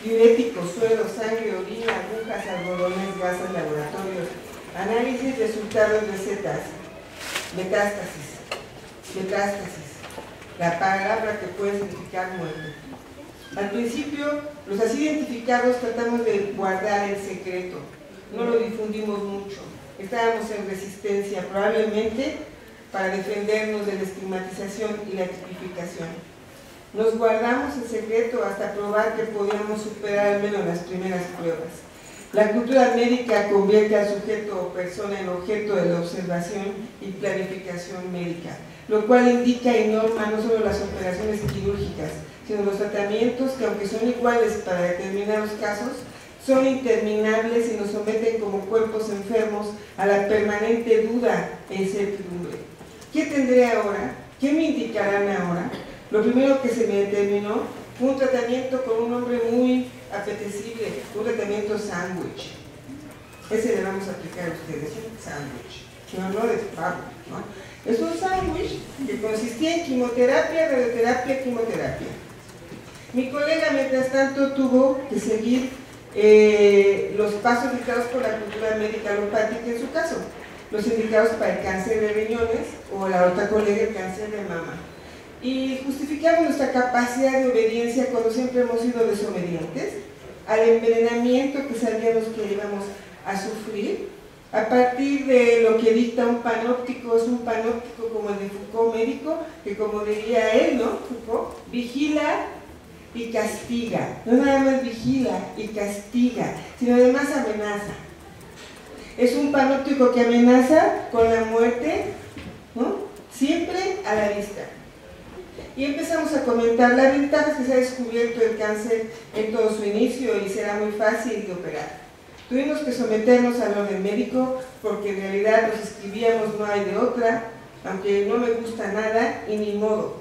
diuréticos, suelo, sangre, orina, agujas, algodones, gasas, laboratorios, análisis, resultados, recetas, metástasis, la palabra que puede significar muerte. Al principio, los así identificados tratamos de guardar el secreto, no lo difundimos mucho, estábamos en resistencia, probablemente para defendernos de la estigmatización y la tipificación. Nos guardamos el secreto hasta probar que podíamos superar al menos las primeras pruebas. La cultura médica convierte al sujeto o persona en objeto de la observación y planificación médica, lo cual indica y norma no solo las operaciones quirúrgicas, sino los tratamientos que, aunque son iguales para determinados casos, son interminables y nos someten como cuerpos enfermos a la permanente duda e incertidumbre. ¿Qué tendré ahora? ¿Qué me indicarán ahora? Lo primero que se me determinó fue un tratamiento con un nombre muy apetecible, un tratamiento sándwich. Ese le vamos a aplicar a ustedes, un sándwich, no de pavo, ¿no? Es un sándwich que consistía en quimioterapia, radioterapia, quimioterapia. Mi colega, mientras tanto, tuvo que seguir los pasos indicados por la cultura médica alopática en su caso, los indicados para el cáncer de riñones o la otra colega el cáncer de mama. Y justificamos nuestra capacidad de obediencia cuando siempre hemos sido desobedientes al envenenamiento que sabíamos que íbamos a sufrir a partir de lo que dicta un panóptico. Es un panóptico como el de Foucault médico, que como diría él, ¿no? Foucault, vigila y castiga, no nada más vigila y castiga, sino además amenaza. Es un panóptico que amenaza con la muerte, ¿no? Siempre a la vista. Y empezamos a comentar las ventajas que se ha descubierto el cáncer en todo su inicio y será muy fácil de operar. Tuvimos que someternos al orden médico porque en realidad nos escribíamos no hay de otra, aunque no me gusta nada y ni modo.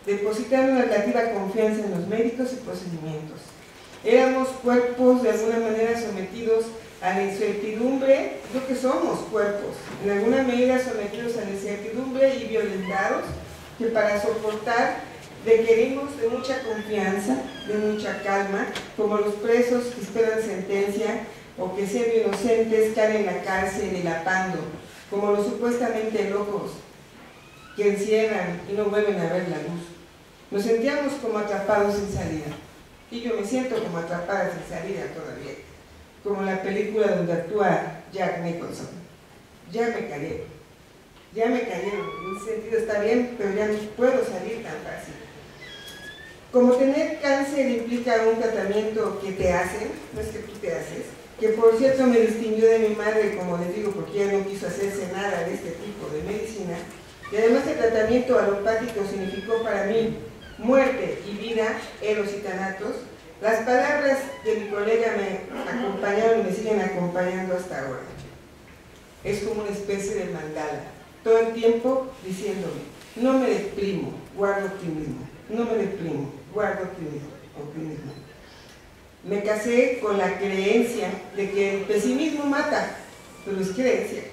Depositar una relativa confianza en los médicos y procedimientos. Éramos cuerpos de alguna manera sometidos a la incertidumbre, lo que somos cuerpos, en alguna medida sometidos a la incertidumbre y violentados, que para soportar requerimos de mucha confianza, de mucha calma, como los presos que esperan sentencia o que siendo inocentes caen en la cárcel hilapando, como los supuestamente locos que encierran y no vuelven a ver la luz. Nos sentíamos como atrapados sin salida, y yo me siento como atrapada sin salida todavía, como la película donde actúa Jack Nicholson. Ya me cayeron, en ese sentido está bien, pero ya no puedo salir tan fácil. Como tener cáncer implica un tratamiento que te hacen, no es que tú te haces, que por cierto me distinguió de mi madre, como les digo, porque ella no quiso hacerse nada de este tipo de medicina, y además el tratamiento alopático significó para mí muerte y vida, eros y tanatos. Las palabras de mi colega me acompañaron y me siguen acompañando hasta ahora. Es como una especie de mandala, todo el tiempo diciéndome, no me deprimo, guardo optimismo, no me deprimo, guardo optimismo. Me casé con la creencia de que el pesimismo mata, pero es creencia.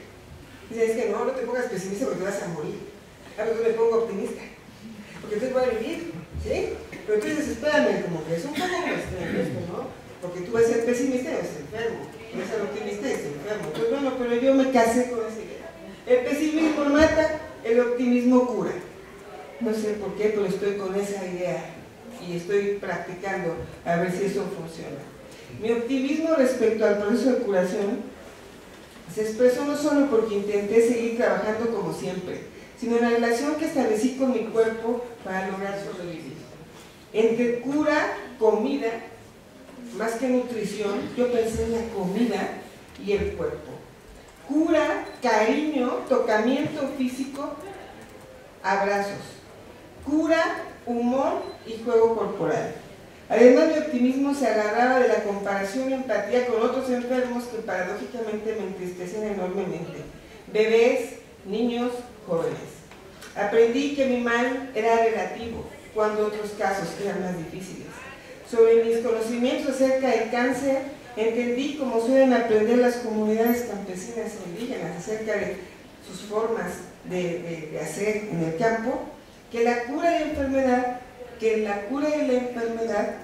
Dice, es que no te pongas pesimista porque te vas a morir. A veces me pongo optimista, porque entonces voy a vivir, ¿sí? Pero tú dices, espérame, como que es un poco como esto, ¿no? Porque tú vas a ser pesimista y vas a ser enfermo, tú vas a ser optimista y vas a ser enfermo. Entonces, bueno, pero yo me casé con esa idea. El pesimismo mata, el optimismo cura. No sé por qué, pero estoy con esa idea y estoy practicando a ver si eso funciona. Mi optimismo respecto al proceso de curación se expresó no solo porque intenté seguir trabajando como siempre, sino en la relación que establecí con mi cuerpo para lograr sobrevivir. Entre cura, comida, más que nutrición, yo pensé en la comida y el cuerpo. Cura, cariño, tocamiento físico, abrazos. Cura, humor y juego corporal. Además, mi optimismo se agarraba de la comparación y empatía con otros enfermos que paradójicamente me entristecen enormemente. Bebés, niños, jóvenes. Aprendí que mi mal era relativo, cuando otros casos eran más difíciles. Sobre mis conocimientos acerca del cáncer, entendí, como suelen aprender las comunidades campesinas e indígenas acerca de sus formas de hacer en el campo, que la cura de la enfermedad,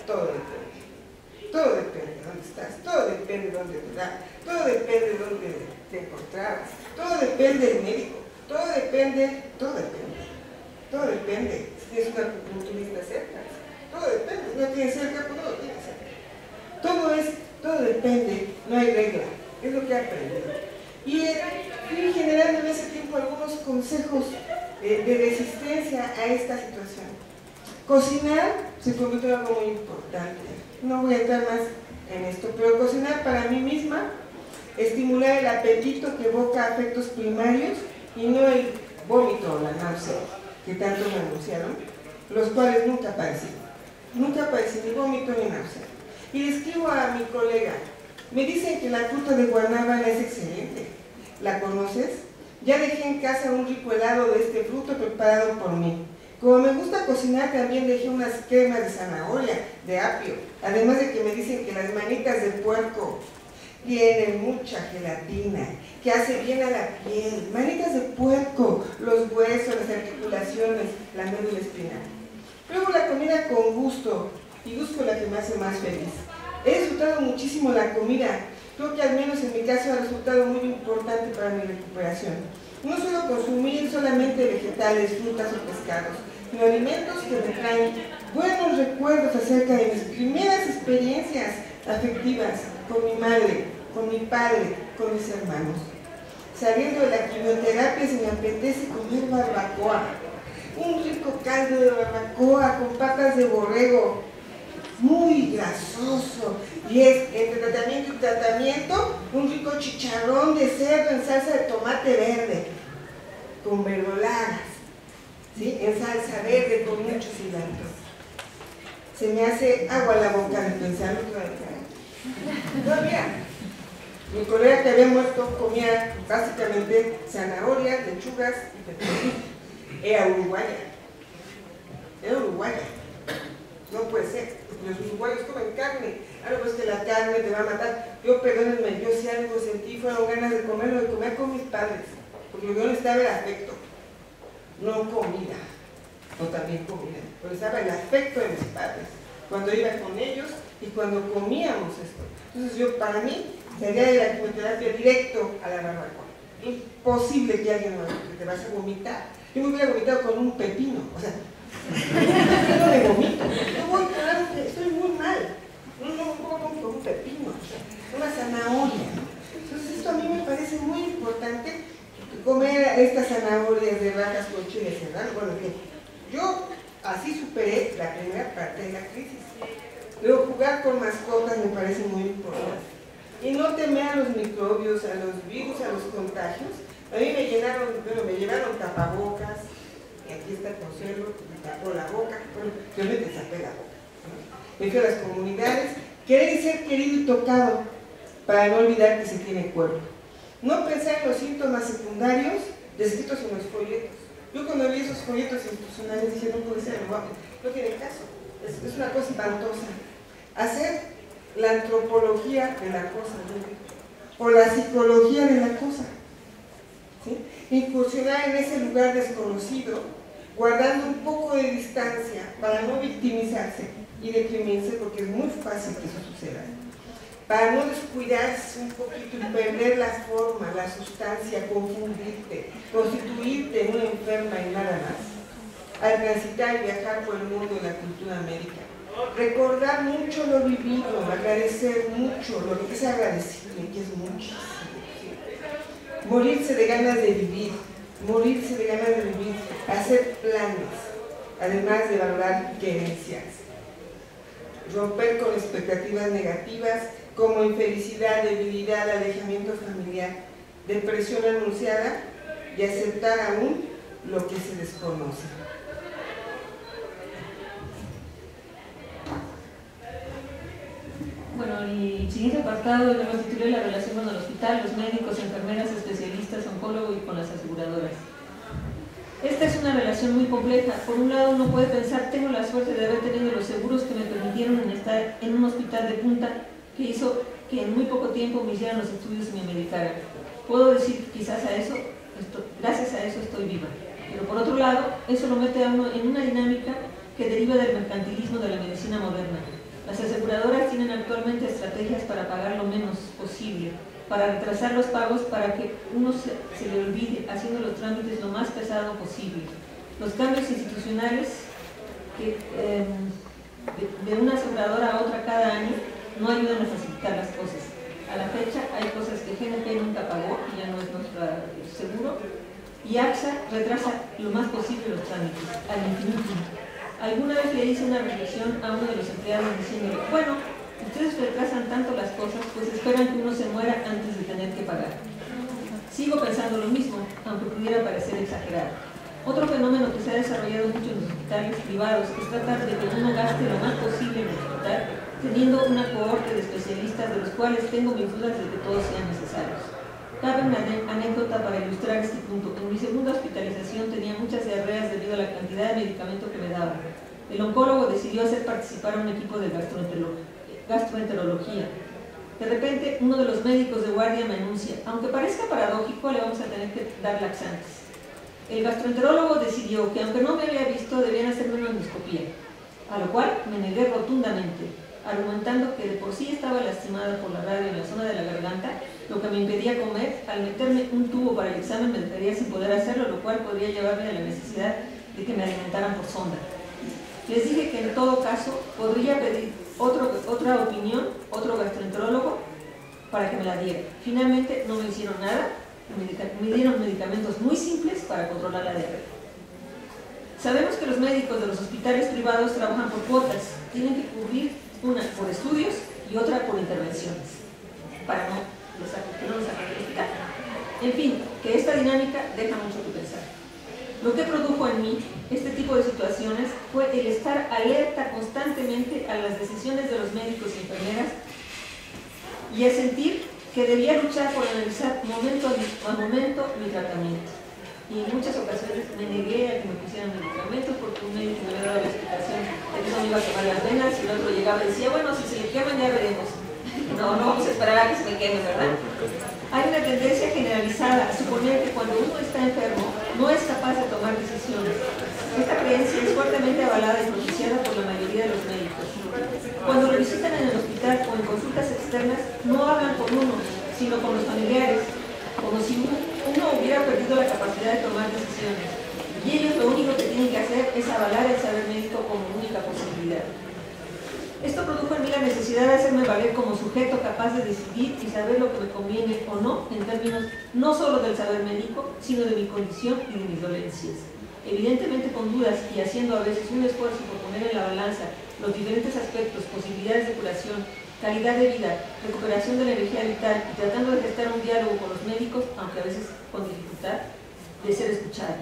todo depende. Todo depende de dónde estás, todo depende de dónde te da, todo depende de dónde te encontrabas, todo depende del médico, todo depende. Si tienes una acupunturista cerca, todo depende, si no tienes cerca, pues no lo tienes cerca. Todo depende, no hay regla, es lo que he aprendido. Y fui generando en ese tiempo algunos consejos de resistencia a esta situación. Cocinar se convirtió en algo muy importante. No voy a entrar más en esto, pero cocinar para mí misma, estimular el apetito que evoca afectos primarios y no el vómito o la náusea que tanto me anunciaron, los cuales nunca aparecieron. Nunca apareció ni vómito ni náusea. Y le escribo a mi colega, me dicen que la fruta de guanábana es excelente. ¿La conoces? Ya dejé en casa un rico helado de este fruto preparado por mí. Como me gusta cocinar, también dejé unas cremas de zanahoria, de apio, además de que me dicen que las manitas de puerco tienen mucha gelatina, que hace bien a la piel. Manitas de puerco, los huesos, las articulaciones, la médula espinal. Luego la comida con gusto, y busco la que me hace más feliz. He disfrutado muchísimo la comida, creo que al menos en mi caso ha resultado muy importante para mi recuperación. No solo consumir solamente vegetales, frutas o pescados, sino alimentos que me traen buenos recuerdos acerca de mis primeras experiencias afectivas con mi madre, con mi padre, con mis hermanos. Saliendo de la quimioterapia se me apetece comer barbacoa, un rico caldo de barbacoa con patas de borrego, muy grasoso, y es entre tratamiento y tratamiento un rico chicharrón de cerdo en salsa de tomate verde, con verdolagas, ¿sí? En salsa verde con muchos cilantros. Se me hace agua la boca de pensarlo todavía. Mi colega que había muerto comía básicamente zanahorias, lechugas y pepino. Era uruguaya. No puede ser. Los uruguayos comen carne. Ahora pues que la carne te va a matar. Yo, perdónenme, yo si algo sentí fueron ganas de comer con mis padres. Porque lo que yo necesitaba era afecto. No comida. O también comida. Pero estaba el afecto de mis padres. Cuando iba con ellos y cuando comíamos esto. Entonces yo, para mí, salía de la quimioterapia directo a la barbacoa. Imposible que alguien te vas a vomitar. Yo me hubiera vomitado con un pepino. O sea, yo no me vomito. Yo voy con estoy muy mal. No puedo comer con un pepino. Una zanahoria. Entonces esto a mí me parece muy importante, comer estas zanahorias de rajas con chile serrano. Bueno, bien, yo así superé la primera parte de la crisis. Luego jugar con mascotas me parece muy importante. Y no temer a los microbios, a los virus, a los contagios. A mí me llevaron tapabocas, y aquí está el conservo, me tapó la boca, bueno, yo me desapé la boca, ¿no? Me fui a las comunidades, querer ser querido y tocado, para no olvidar que se tiene cuerpo. No pensar en los síntomas secundarios descritos en los folletos. Yo cuando vi esos folletos institucionales dije, no puede ser, no tiene caso, es una cosa espantosa. Hacer la antropología de la cosa, ¿no? O la psicología de la cosa, ¿sí? Incursionar en ese lugar desconocido, guardando un poco de distancia para no victimizarse y deprimirse, porque es muy fácil que eso suceda, para no descuidarse un poquito y perder la forma, la sustancia, confundirte, constituirte en una enferma y nada más. Al transitar y viajar por el mundo de la cultura médica, recordar mucho lo vivido, agradecer mucho lo que es agradecible, que es mucho. Morirse de ganas de vivir, hacer planes, además de valorar querencias. Romper con expectativas negativas como infelicidad, debilidad, alejamiento familiar, depresión anunciada y aceptar aún lo que se desconoce. Bueno, el siguiente apartado yo lo titulé La relación con el hospital, los médicos, enfermeras, especialistas, oncólogos y con las aseguradoras. Esta es una relación muy compleja. Por un lado, uno puede pensar, tengo la suerte de haber tenido los seguros que me permitieron estar en un hospital de punta que hizo que en muy poco tiempo me hicieran los estudios y me medicaran. Puedo decir, quizás gracias a eso estoy viva. Pero por otro lado, eso lo mete a uno en una dinámica que deriva del mercantilismo de la medicina moderna. Las aseguradoras tienen actualmente estrategias para pagar lo menos posible, para retrasar los pagos para que uno se le olvide, haciendo los trámites lo más pesado posible. Los cambios institucionales de una aseguradora a otra cada año no ayudan a facilitar las cosas. A la fecha hay cosas que GNP nunca pagó y ya no es nuestro seguro, y AXA retrasa lo más posible los trámites, al infinito. Alguna vez le hice una reflexión a uno de los empleados diciéndole, bueno, ustedes retrasan tanto las cosas, pues esperan que uno se muera antes de tener que pagar. Sigo pensando lo mismo, aunque pudiera parecer exagerado. Otro fenómeno que se ha desarrollado mucho en los hospitales privados es tratar de que uno gaste lo más posible en el hospital, teniendo una cohorte de especialistas de los cuales tengo mis dudas de que todos sean necesarios. Cabe una anécdota para ilustrar este punto. En mi segunda hospitalización tenía muchas diarreas debido a la cantidad de medicamento que me daban. El oncólogo decidió hacer participar a un equipo de gastroenterología. De repente, uno de los médicos de guardia me anuncia, aunque parezca paradójico, le vamos a tener que dar laxantes. El gastroenterólogo decidió que, aunque no me había visto, debían hacerme una endoscopía, a lo cual me negué rotundamente, argumentando que de por sí estaba lastimada por la radio en la zona de la garganta, lo que me impedía comer. Al meterme un tubo para el examen me dejaría sin poder hacerlo, lo cual podría llevarme a la necesidad de que me alimentaran por sonda. Les dije que en todo caso podría pedir otra opinión, otro gastroenterólogo, para que me la diera. Finalmente no me hicieron nada, me dieron medicamentos muy simples para controlar la diarrea. Sabemos que los médicos de los hospitales privados trabajan por cuotas, tienen que cubrir una por estudios y otra por intervenciones, para que no los saquen del hospital. En fin, que esta dinámica deja mucho que pensar. Lo que produjo en mí este tipo de situaciones fue el estar alerta constantemente a las decisiones de los médicos y enfermeras y el sentir que debía luchar por analizar momento a momento mi tratamiento. Y en muchas ocasiones me negué a que me pusieran medicamentos porque un médico me había dado la explicación de que no me iba a quemar las venas y el otro llegaba y decía, bueno, si se le queman ya veremos. No vamos a esperar a que se me queme, ¿verdad? Hay una tendencia generalizada a suponer que cuando uno está enfermo no es capaz de tomar decisiones. Esta creencia es fuertemente avalada y propiciada por la mayoría de los médicos. Cuando lo visitan en el hospital o en consultas externas, no hablan con uno, sino con los familiares, como si uno hubiera perdido la capacidad de tomar decisiones. Y ellos lo único que tienen que hacer es avalar el saber médico como única posibilidad. Esto produjo en mí la necesidad de hacerme valer como sujeto capaz de decidir y saber lo que me conviene o no en términos no solo del saber médico, sino de mi condición y de mis dolencias. Evidentemente con dudas y haciendo a veces un esfuerzo por poner en la balanza los diferentes aspectos, posibilidades de curación, calidad de vida, recuperación de la energía vital y tratando de gestar un diálogo con los médicos, aunque a veces con dificultad, de ser escuchada.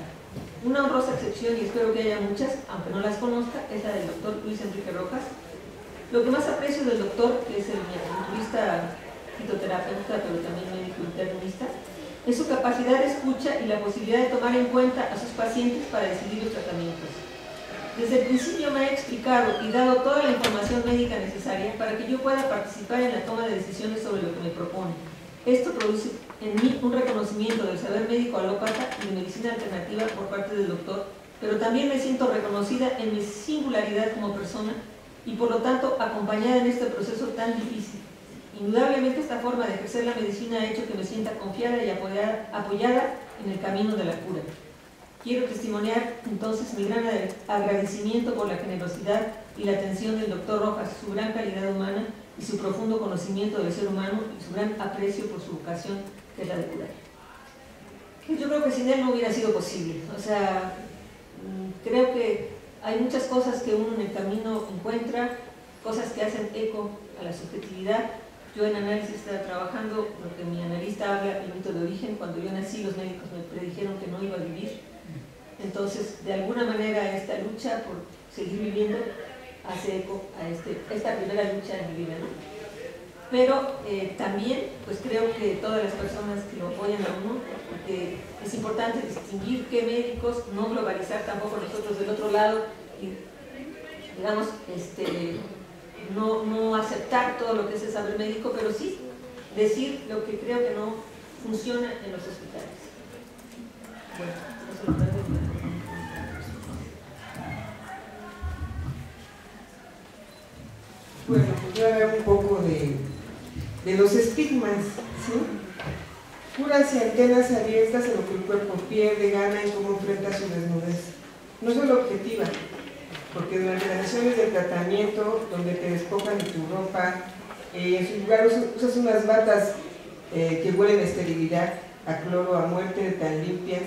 Una honrosa excepción, y espero que haya muchas, aunque no las conozca, es la del doctor Luis Enrique Rojas. Lo que más aprecio del doctor, que es el acupunturista fitoterapeuta, pero también médico internista, es su capacidad de escucha y la posibilidad de tomar en cuenta a sus pacientes para decidir los tratamientos. Desde el principio me ha explicado y dado toda la información médica necesaria para que yo pueda participar en la toma de decisiones sobre lo que me propone. Esto produce en mí un reconocimiento del saber médico alópata y de medicina alternativa por parte del doctor, pero también me siento reconocida en mi singularidad como persona y por lo tanto acompañada en este proceso tan difícil. Indudablemente esta forma de ejercer la medicina ha hecho que me sienta confiada y apoyada en el camino de la cura. Quiero testimoniar entonces mi gran agradecimiento por la generosidad y la atención del doctor Rojas, su gran calidad humana y su profundo conocimiento del ser humano y su gran aprecio por su vocación, que es la de curar. Yo creo que sin él no hubiera sido posible. O sea, creo que hay muchas cosas que uno en el camino encuentra, cosas que hacen eco a la subjetividad. Yo en análisis estaba trabajando lo que mi analista habla, el mito de origen. Cuando yo nací, los médicos me predijeron que no iba a vivir. Entonces, de alguna manera, esta lucha por seguir viviendo hace eco a esta primera lucha en mi vida, ¿no? Pero también, pues creo que todas las personas que lo apoyan a uno, porque es importante distinguir qué médicos, no globalizar tampoco nosotros del otro lado, y, digamos, no aceptar todo lo que es el saber médico, pero sí decir lo que creo que no funciona en los hospitales. Bueno, eso lo traigo. Bueno, pues voy a hablar un poco de los estigmas, ¿sí? Curas y antenas abiertas en lo que el cuerpo pierde, gana y cómo enfrenta su desnudez. No es solo objetiva, porque durante las sesiones de tratamiento, donde te despojan de tu ropa, en su lugar usas unas batas que huelen a esterilidad, a cloro, a muerte, tan limpias,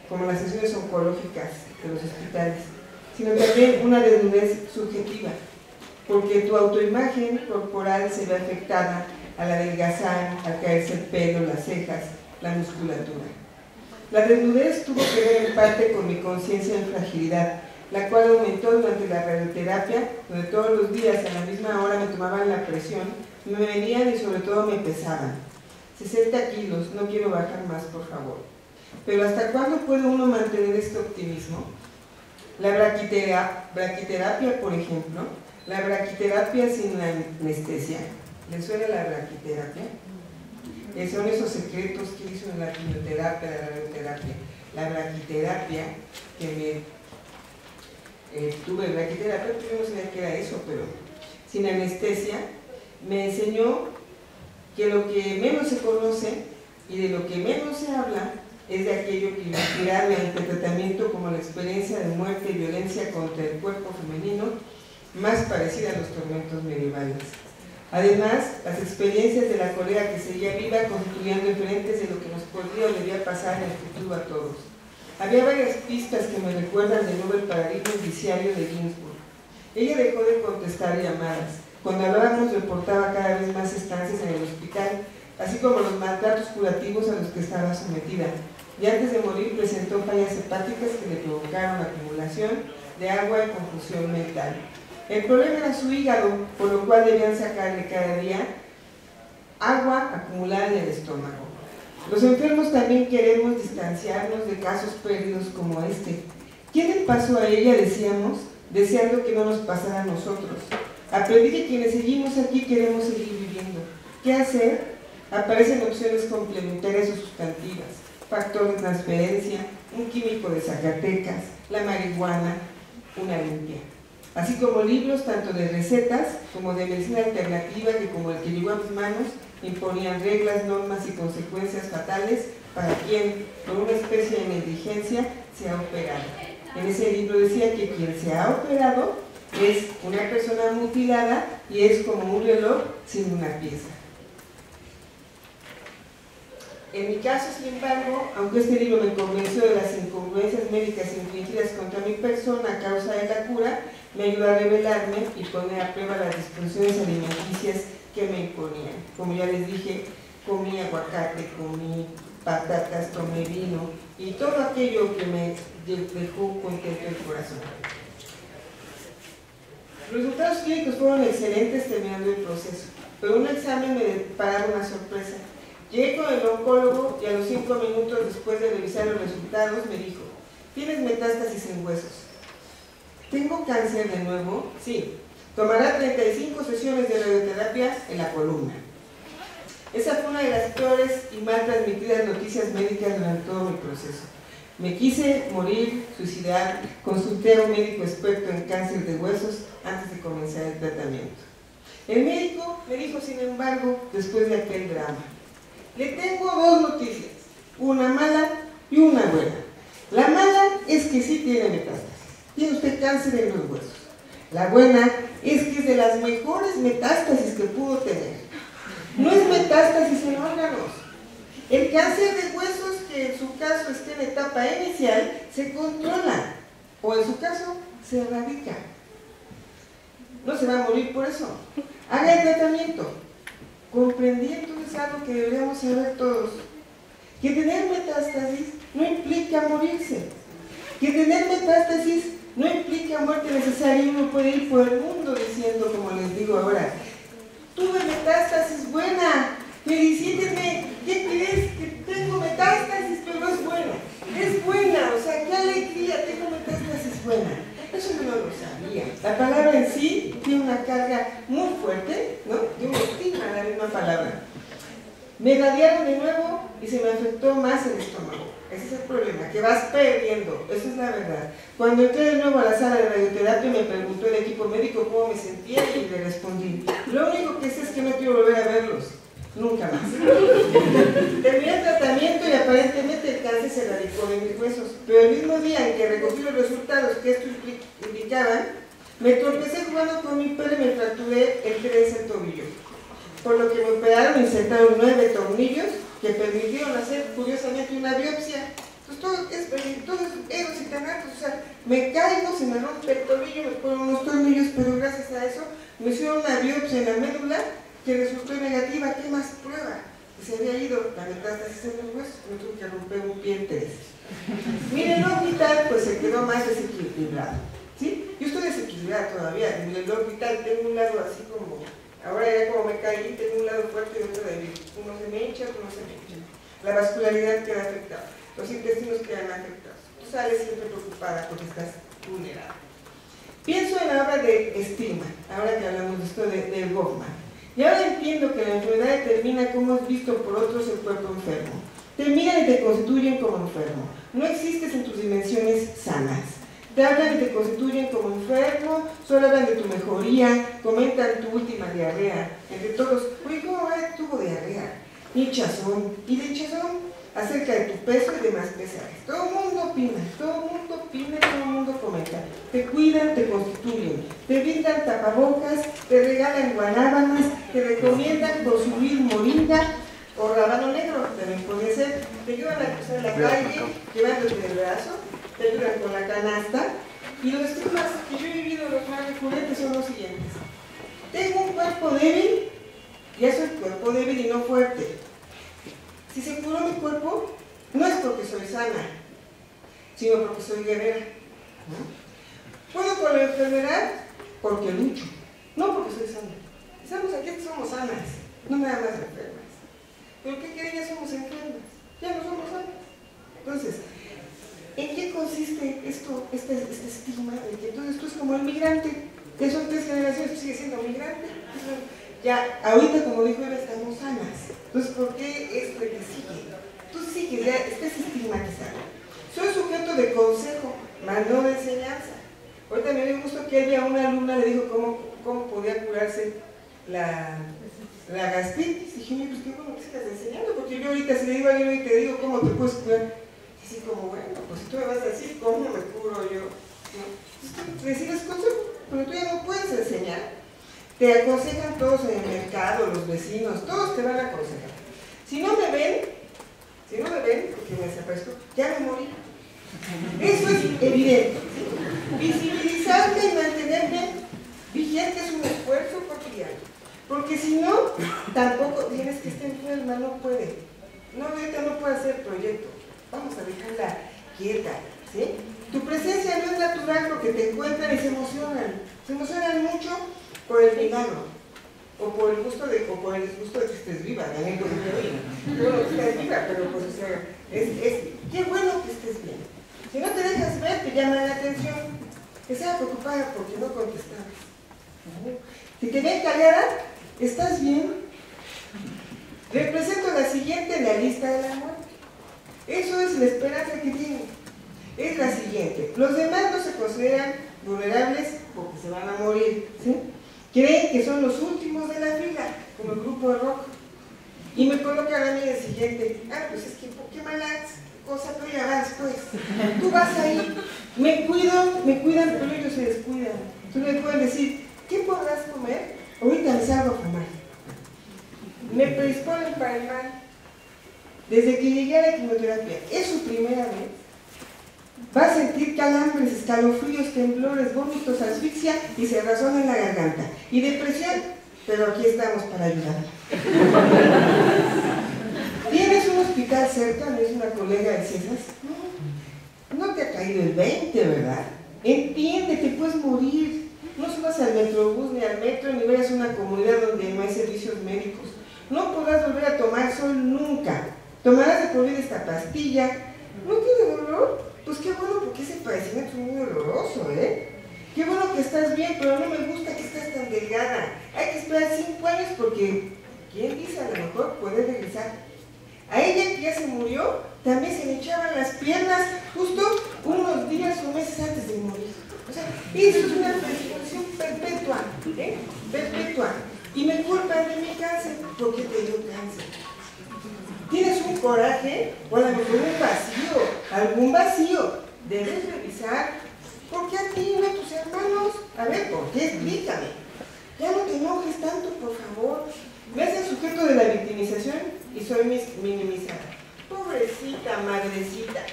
como las sesiones oncológicas de los hospitales. sino también una desnudez subjetiva, porque tu autoimagen corporal se ve afectada al adelgazar, al caerse el pelo, las cejas, la musculatura. La desnudez tuvo que ver en parte con mi conciencia de fragilidad, la cual aumentó durante la radioterapia, donde todos los días a la misma hora me tomaban la presión, me medían y sobre todo me pesaban. 60 kilos, no quiero bajar más, por favor. Pero ¿hasta cuándo puede uno mantener este optimismo? La braquiterapia, por ejemplo, la braquiterapia sin la anestesia. ¿Les suena la braquiterapia? Son esos secretos que hizo en la quimioterapia, la radioterapia. La braquiterapia, que tuve braquiterapia, pero yo no sabía qué era eso, pero sin anestesia, me enseñó que lo que menos se conoce y de lo que menos se habla es de aquello que investigar mediante tratamiento como la experiencia de muerte y violencia contra el cuerpo femenino, más parecida a los tormentos medievales. Además, las experiencias de la colega que seguía viva constituían referentes de lo que nos podría o debía pasar en el futuro a todos. Había varias pistas que me recuerdan de nuevo el paradigma indiciario de Ginsburg. Ella dejó de contestar llamadas. Cuando hablábamos reportaba cada vez más estancias en el hospital, así como los maltratos curativos a los que estaba sometida. Y antes de morir presentó fallas hepáticas que le provocaron acumulación de agua y confusión mental. El problema era su hígado, por lo cual debían sacarle cada día agua acumulada en el estómago. Los enfermos también queremos distanciarnos de casos perdidos como este. ¿Qué le pasó a ella, decíamos, deseando que no nos pasara a nosotros? Aprendí que quienes seguimos aquí queremos seguir viviendo. ¿Qué hacer? Aparecen opciones complementarias o sustantivas. Factor de transferencia, un químico de Zacatecas, la marihuana, una limpia. Así como libros tanto de recetas como de medicina alternativa que, como el que llegó a mis manos, imponían reglas, normas y consecuencias fatales para quien, por una especie de negligencia, se ha operado. En ese libro decía que quien se ha operado es una persona mutilada y es como un reloj sin una pieza. En mi caso, sin embargo, aunque este libro me convenció de las incongruencias médicas infligidas contra mi persona a causa de la cura, me ayudó a rebelarme y poner a prueba las disposiciones alimenticias que me imponían. Como ya les dije, comí aguacate, comí patatas, tomé vino y todo aquello que me dejó contento el corazón. Los resultados clínicos fueron excelentes terminando el proceso, pero un examen me deparaba una sorpresa. Llegué con el oncólogo y a los 5 minutos después de revisar los resultados me dijo: ¿tienes metástasis en huesos? ¿Tengo cáncer de nuevo? Sí. Tomará 35 sesiones de radioterapia en la columna. Esa fue una de las peores y mal transmitidas noticias médicas durante todo mi proceso. Me quise morir, suicidar, consulté a un médico experto en cáncer de huesos antes de comenzar el tratamiento. El médico me dijo, sin embargo, después de aquel drama: le tengo dos noticias, una mala y una buena. La mala es que sí tiene metástasis, tiene usted cáncer en los huesos. La buena es que es de las mejores metástasis que pudo tener. No es metástasis en órganos. El cáncer de huesos, que en su caso esté en etapa inicial, se controla, o en su caso, se erradica. No se va a morir por eso. Haga el tratamiento. Comprendí entonces algo que deberíamos saber todos: que tener metástasis no implica morirse, que tener metástasis no implica muerte necesaria y uno puede ir por el mundo diciendo, como les digo ahora: tuve metástasis buena, felicítenme. ¿Qué crees? Que tengo metástasis, pero no es buena. Es buena, o sea, qué alegría, tengo metástasis buena. Eso yo no lo sabía. La palabra en sí tiene una carga muy fuerte, ¿no? Yo me estigma la misma palabra. Me radiaron de nuevo y se me afectó más el estómago. Ese es el problema, que vas perdiendo. Esa es la verdad. Cuando entré de nuevo a la sala de radioterapia, me preguntó el equipo médico cómo me sentía y le respondí: lo único que sé es que no quiero volver a verlos. Nunca más. Terminé el tratamiento y aparentemente el cáncer se radicó de mis huesos, pero el mismo día en que recogí los resultados que esto indicaban, me tropecé jugando con mi pelo y me fracturé el tercer tobillo, por lo que me operaron e insertaron 9 tornillos que permitieron hacer curiosamente una biopsia Pues todo es eros y tanatos, o sea, me caigo, se me rompe el tobillo, me ponen unos tornillos, pero gracias a eso me hicieron una biopsia en la médula que resultó negativa. ¿Qué más prueba? Que se había ido la metástasis en los huesos, me tuve que romper un pie en 3. Miren, el orbital pues se quedó más desequilibrado, ¿sí? Yo estoy desequilibrada todavía, en el orbital tengo un lado así como, ahora ya como me caí, tengo un lado fuerte y otro débil, uno se me hincha, otro no se me hincha. La vascularidad queda afectada, los intestinos quedan afectados. Tú sales siempre preocupada porque estás vulnerable. Pienso en la obra de Stigman, ahora que hablamos de esto de Goffman. Y ahora entiendo que la enfermedad determina cómo es visto por otros el cuerpo enfermo. Te miran y te constituyen como enfermo. No existes en tus dimensiones sanas. Te hablan y te constituyen como enfermo, solo hablan de tu mejoría, comentan tu última diarrea. Entre todos, oye, ¿cómo va? Tuvo diarrea. Hinchazón. Y de hinchazón acerca de tu peso y demás pesajes. Todo el mundo opina, todo el mundo opina, todo el mundo comenta. Te cuidan, te constituyen, te brindan tapabocas, te regalan guanábanas, te recomiendan consumir moringa o rábano negro, también puede ser. Te ayudan a cruzar la calle, llevándote el brazo, te ayudan con la canasta. Y los estigmas que yo he vivido, los más recurrentes, son los siguientes. Tengo un cuerpo débil, ya soy cuerpo débil y no fuerte. Si se curó mi cuerpo, no es porque soy sana, sino porque soy guerrera. Puedo con la enfermedad porque lucho, no porque soy sana. Estamos aquí, somos sanas, no nada más enfermas. Pero ¿qué creen? Ya somos enfermas, ya no somos sanas. Entonces, ¿en qué consiste este estigma de que todo esto es como el migrante? Que son 3 generaciones, sigue siendo migrante. Ya, ahorita, como dijo Eva, estamos sanas. Entonces, ¿por qué es que sigue? Tú sigues, ya estás estigmatizado. Soy sujeto de consejo, más no de enseñanza. Ahorita me dio gusto que a una alumna le dijo cómo podía curarse la gastritis. Dije, mira, pues qué bueno que estás enseñando, porque yo ahorita si le digo a alguien y te digo cómo te puedes curar, así como, bueno, pues tú me vas a decir cómo me curo yo. ¿No? Entonces tú recibes consejo, pero tú ya no puedes enseñar. Te aconsejan todos en el mercado, los vecinos, todos te van a aconsejar. Si no me ven, porque me desaparezco, ya me morí. Eso es evidente. Visibilizarme y mantenerme vigente es un esfuerzo cotidiano. Porque si no, tampoco tienes que estar enferma, no puede. No, ahorita no puede hacer proyecto. Vamos a dejarla quieta, ¿sí? Tu presencia no es natural porque te encuentran y se emocionan. Se emocionan mucho por el milagro, o por el gusto de, o por el disgusto de que estés viva, también pues bueno, que estés viva, pero pues o sea, qué bueno que estés bien. Si no te dejas ver, te llaman la atención, que sea preocupada porque no contestabas. Si te ven callada, ¿estás bien? Represento la siguiente en la lista de la muerte. Eso es la esperanza que tiene. Es la siguiente: los demás no se consideran vulnerables porque se van a morir, ¿sí? Creen que son los últimos de la fila, como el grupo de rock. Y me colocan a mí el siguiente: pues es que qué mala cosa, pero ya va después. Tú vas ahí, me cuidan, pero ellos se descuidan. Tú me puedes decir, ¿qué podrás comer? Ahorita les hago a fumar. Me predisponen para el mal. Desde que llegué a la quimioterapia, es su primera vez. Va a sentir calambres, escalofríos, temblores, vómitos, asfixia y cerrazón en la garganta. Y depresión, pero aquí estamos para ayudarla. ¿Tienes un hospital cerca? Me dice una colega de César. No te ha caído el 20, ¿verdad? Entiende, te puedes morir. No subas al metrobús ni al metro ni vayas a una comunidad donde no hay servicios médicos. No podrás volver a tomar sol nunca. Tomarás de por vida esta pastilla. ¿No tiene dolor? Pues qué bueno, porque ese padecimiento es muy doloroso, ¿eh? Qué bueno que estás bien, pero no me gusta que estás tan delgada. Hay que esperar 5 años porque, ¿quién dice? A lo mejor puede regresar. A ella, que ya se murió, también se le hinchaban las piernas justo unos días o meses antes de morir. O sea, eso es una predisposición perpetua, ¿eh? Perpetua. Y me culpan de mi cáncer porque te dio cáncer. Tienes un coraje o a lo mejor un vacío, algún vacío. Debes revisar. ¿Por qué a ti y no a tus hermanos? A ver, ¿por qué? Explícame. Ya no te enojes tanto, por favor. Me haces sujeto de la victimización y soy minimizada. Pobrecita, madrecita.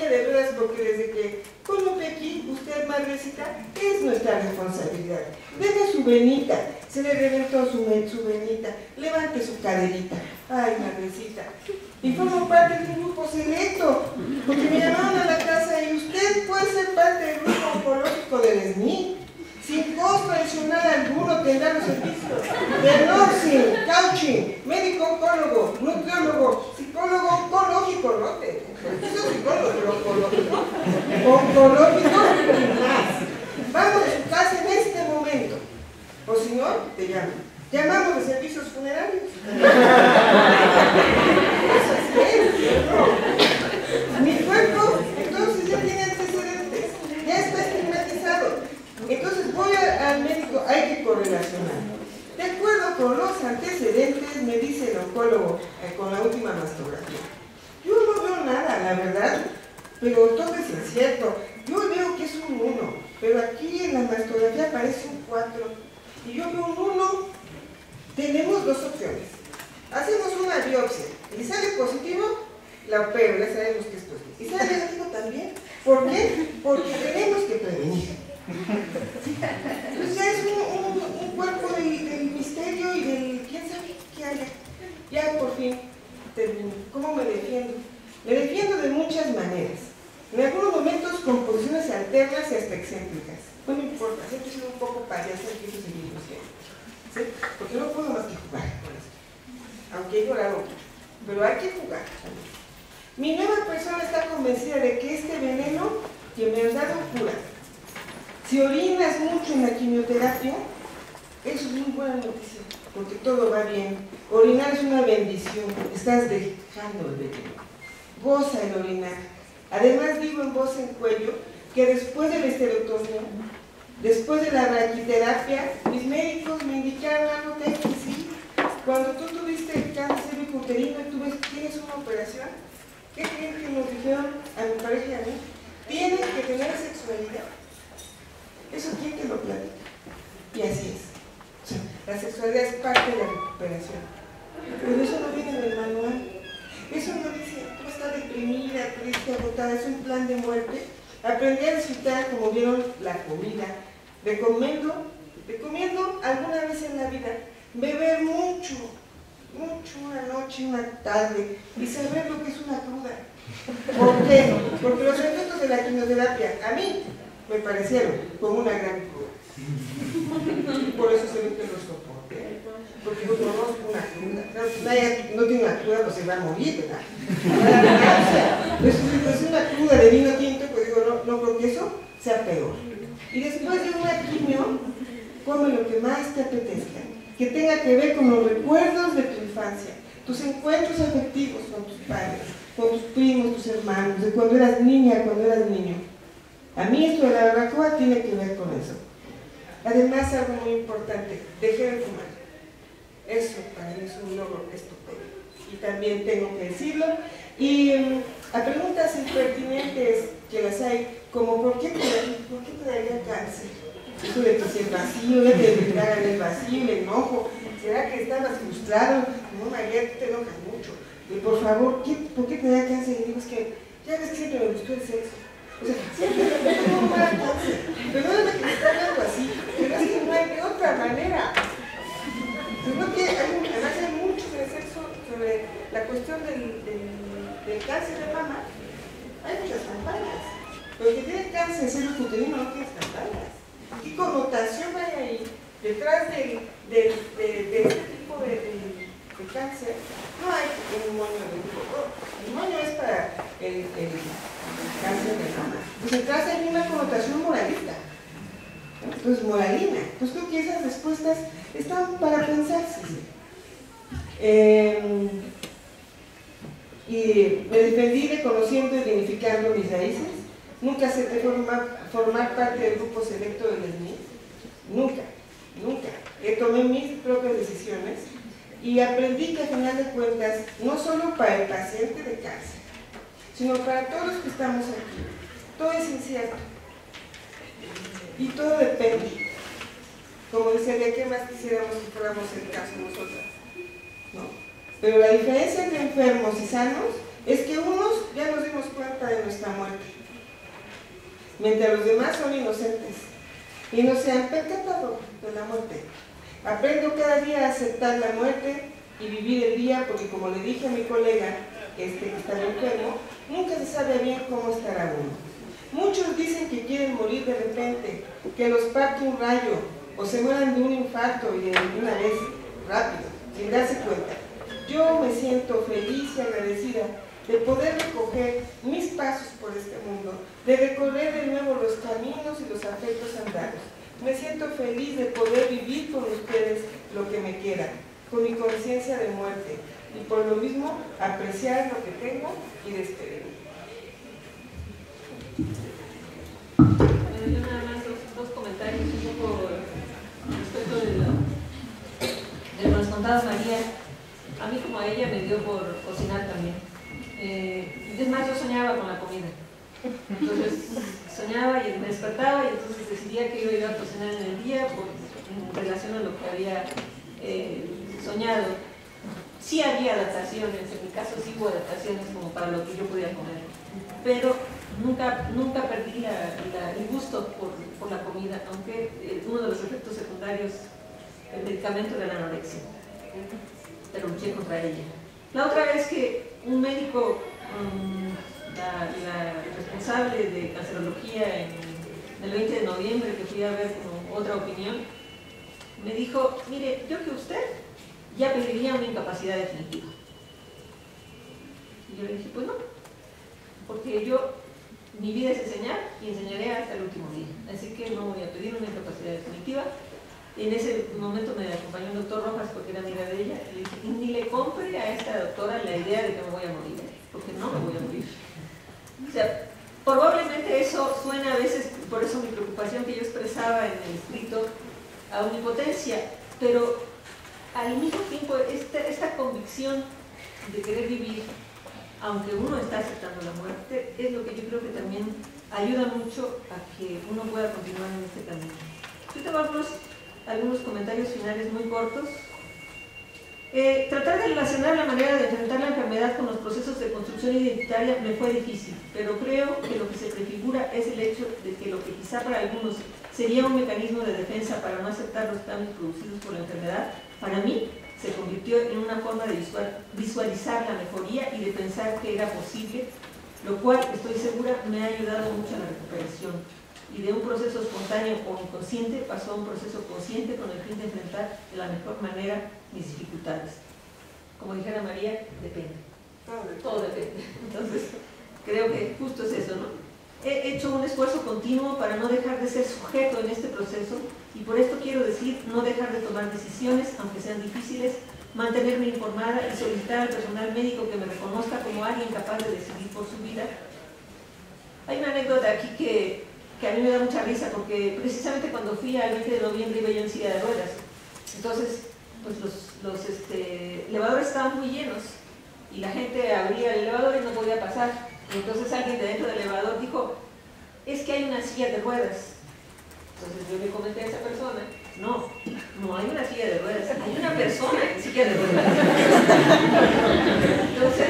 silla de ruedas porque desde que coloque aquí, usted, madrecita, es nuestra responsabilidad. Deje su venita, se le reventó su venita, levante su caderita. Ay, madrecita. Y formo parte de un grupo selecto, porque me llamaron a la casa y usted puede ser parte del grupo oncológico del SNI. Sin costo adicional alguno tendrá los servicios de nursing, coaching, médico oncólogo, nutriólogo, psicólogo oncológico, ¿no? Eso es psicólogo, pero oncológico y más. Vamos a su casa en este momento. O si no, te llamo. Llamamos de servicios funerarios. Eso es, ¿no? Mi cuerpo, entonces, ya tiene antecedentes, ya está estigmatizado. Entonces voy al médico, hay que correlacionar. De acuerdo con los antecedentes, me dice el oncólogo con la última mastografía. Yo no veo nada, la verdad, pero todo es incierto. Yo veo que es un 1, pero aquí en la mastografía aparece un 4. Y yo veo un 1. Tenemos dos opciones. Hacemos una biopsia y sale positivo, la opero, ya sabemos que es positivo. Y sale negativo también. ¿Por qué? Porque tenemos que prevenir. Pues ya es un cuerpo del misterio y del quién sabe qué haya. Ya por fin termino. ¿Cómo me defiendo? Me defiendo de muchas maneras. En algunos momentos con posiciones alternas y hasta excéntricas. No me importa, siempre he sido un poco payasa y quiero seguirlo siendo. ¿Sí? Porque no puedo más que jugar con esto. Aunque he llorado mucho. Pero hay que jugar. Mi nueva persona está convencida de que este veneno que me han dado cura. Si orinas mucho en la quimioterapia, eso es muy buena noticia, porque todo va bien. Orinar es una bendición, estás dejando el veneno. Goza el orinar. Además digo en voz en cuello que después de la esterectomía, después de la braquiterapia, mis médicos me indicaron algo que sí. Cuando tú tuviste el cáncer uterino y tienes una operación, ¿qué creen que nos dijeron a mi pareja y a mí? Tienes que tener sexualidad. Eso quién que lo platica. Y así es. O sea, la sexualidad es parte de la recuperación. Pero eso no viene del manual. Eso no dice, tú estás deprimida, triste, agotada, es un plan de muerte. Aprendí a disfrutar, como vieron, la comida, de comiendo alguna vez en la vida, beber mucho, una noche, una tarde, y saber lo que es una cruda. ¿Por qué? Porque los efectos de la quimioterapia, a mí, me parecieron como una gran cruda. Y por eso se ve que lo soporté. Porque yo conozco una cruda. Claro, si nadie no tiene una cruda, pues se va a morir, ¿verdad? O sea, pues una cruda de vino tinto, pues digo, no creo que eso sea peor. Y después de una quimio, come lo que más te apetezca, que tenga que ver con los recuerdos de tu infancia, tus encuentros afectivos con tus padres, con tus primos, tus hermanos, de cuando eras niña, cuando eras niño. A mí esto de la barbacoa tiene que ver con eso. Además, algo muy importante, dejé de fumar. Eso para mí es un logro estupendo. Y también tengo que decirlo. Y a preguntas impertinentes que las hay, como ¿por qué te daría cáncer? Eso de que si el vacío, ya te hagan el vacío, el enojo. ¿Será que estabas frustrado? No, María, tú te enojas mucho. Y por favor, ¿por qué te da cáncer? Y digo, es que ya ves que siempre me gustó el sexo. O sea, siempre me gustó un cáncer. Perdóname que me está hablando así, pero es que no hay de otra manera. Además hay mucho de sexo sobre la cuestión del cáncer de mama. Hay muchas campañas. Pero que tiene cáncer de seno uterino no tiene campañas. ¿Qué connotación hay ahí detrás de este tipo de cáncer? No hay un moño de grupo. El moño es para el cáncer de mama. Pues detrás hay una connotación moralista. Entonces, moralina. Pues creo que esas respuestas están para pensarse. Y me defendí reconociendo y dignificando mis raíces. Nunca acepté formar parte del grupo selecto de los SNI. Nunca. Tomé mis propias decisiones y aprendí que al final de cuentas, no solo para el paciente de cáncer, sino para todos los que estamos aquí, todo es incierto. Y todo depende. Como decía, ¿de qué más quisiéramos que fuéramos el caso nosotras? ¿No? Pero la diferencia entre enfermos y sanos es que unos ya nos dimos cuenta de nuestra muerte, mientras los demás son inocentes y no se han percatado de la muerte. Aprendo cada día a aceptar la muerte y vivir el día, porque como le dije a mi colega, que está enfermo, nunca se sabe bien cómo estará uno. Muchos dicen que quieren morir de repente, que los parte un rayo, o se mueran de un infarto y de una vez, rápido, sin darse cuenta. Yo me siento feliz y agradecida de poder recoger mis pasos por este mundo, de recorrer de nuevo los caminos y los afectos andados. Me siento feliz de poder vivir con ustedes lo que me queda, con mi conciencia de muerte, y por lo mismo apreciar lo que tengo y despedirme. Bueno, yo nada más dos comentarios un poco respecto de lo que nos contaba María. A mí como a ella me dio por cocinar también. Es más, yo soñaba con la comida. Entonces soñaba y me despertaba y entonces decidía que iba a ir a cocinar en el día en relación a lo que había soñado. Sí había adaptaciones, en mi caso sí hubo adaptaciones como para lo que yo podía comer, pero nunca perdí el gusto por la comida, aunque uno de los efectos secundarios, el medicamento era la anorexia, pero luché contra ella. La otra vez que un médico, la responsable de cancerología en el 20 de noviembre, que fui a ver como otra opinión, me dijo, mire, yo que usted ya pediría una incapacidad definitiva. Y yo le dije, pues no, porque mi vida es enseñar y enseñaré hasta el último día, así que no voy a pedir una incapacidad definitiva. En ese momento me acompañó el doctor Rojas, porque era amiga de ella, y le dije, ni le compre a esta doctora la idea de que me voy a morir, porque no me voy a morir. O sea, probablemente eso suena a veces, por eso mi preocupación que yo expresaba en el escrito, a omnipotencia, pero al mismo tiempo esta convicción de querer vivir, aunque uno está aceptando la muerte, es lo que yo creo que también ayuda mucho a que uno pueda continuar en este camino. Yo tengo algunos comentarios finales muy cortos. Tratar de relacionar la manera de enfrentar la enfermedad con los procesos de construcción identitaria me fue difícil, pero creo que lo que se prefigura es el hecho de que lo que quizá para algunos sería un mecanismo de defensa para no aceptar los cambios producidos por la enfermedad, para mí se convirtió en una forma de visualizar la mejoría y de pensar que era posible, lo cual, estoy segura, me ha ayudado mucho a la recuperación. Y de un proceso espontáneo o inconsciente pasó a un proceso consciente con el fin de enfrentar de la mejor manera mis dificultades. Como dijera María, depende. Todo depende. Entonces, creo que justo es eso, ¿no? He hecho un esfuerzo continuo para no dejar de ser sujeto en este proceso, y por esto quiero decir no dejar de tomar decisiones, aunque sean difíciles, mantenerme informada y solicitar al personal médico que me reconozca como alguien capaz de decidir por su vida. Hay una anécdota aquí que a mí me da mucha risa, porque precisamente cuando fui al 20 de noviembre iba yo en silla de ruedas. Entonces, pues los elevadores estaban muy llenos y la gente abría el elevador y no podía pasar. Y entonces alguien de dentro del elevador dijo, es que hay una silla de ruedas. Entonces yo le comenté a esa persona, no hay una silla de ruedas, hay una persona en silla de ruedas. Entonces,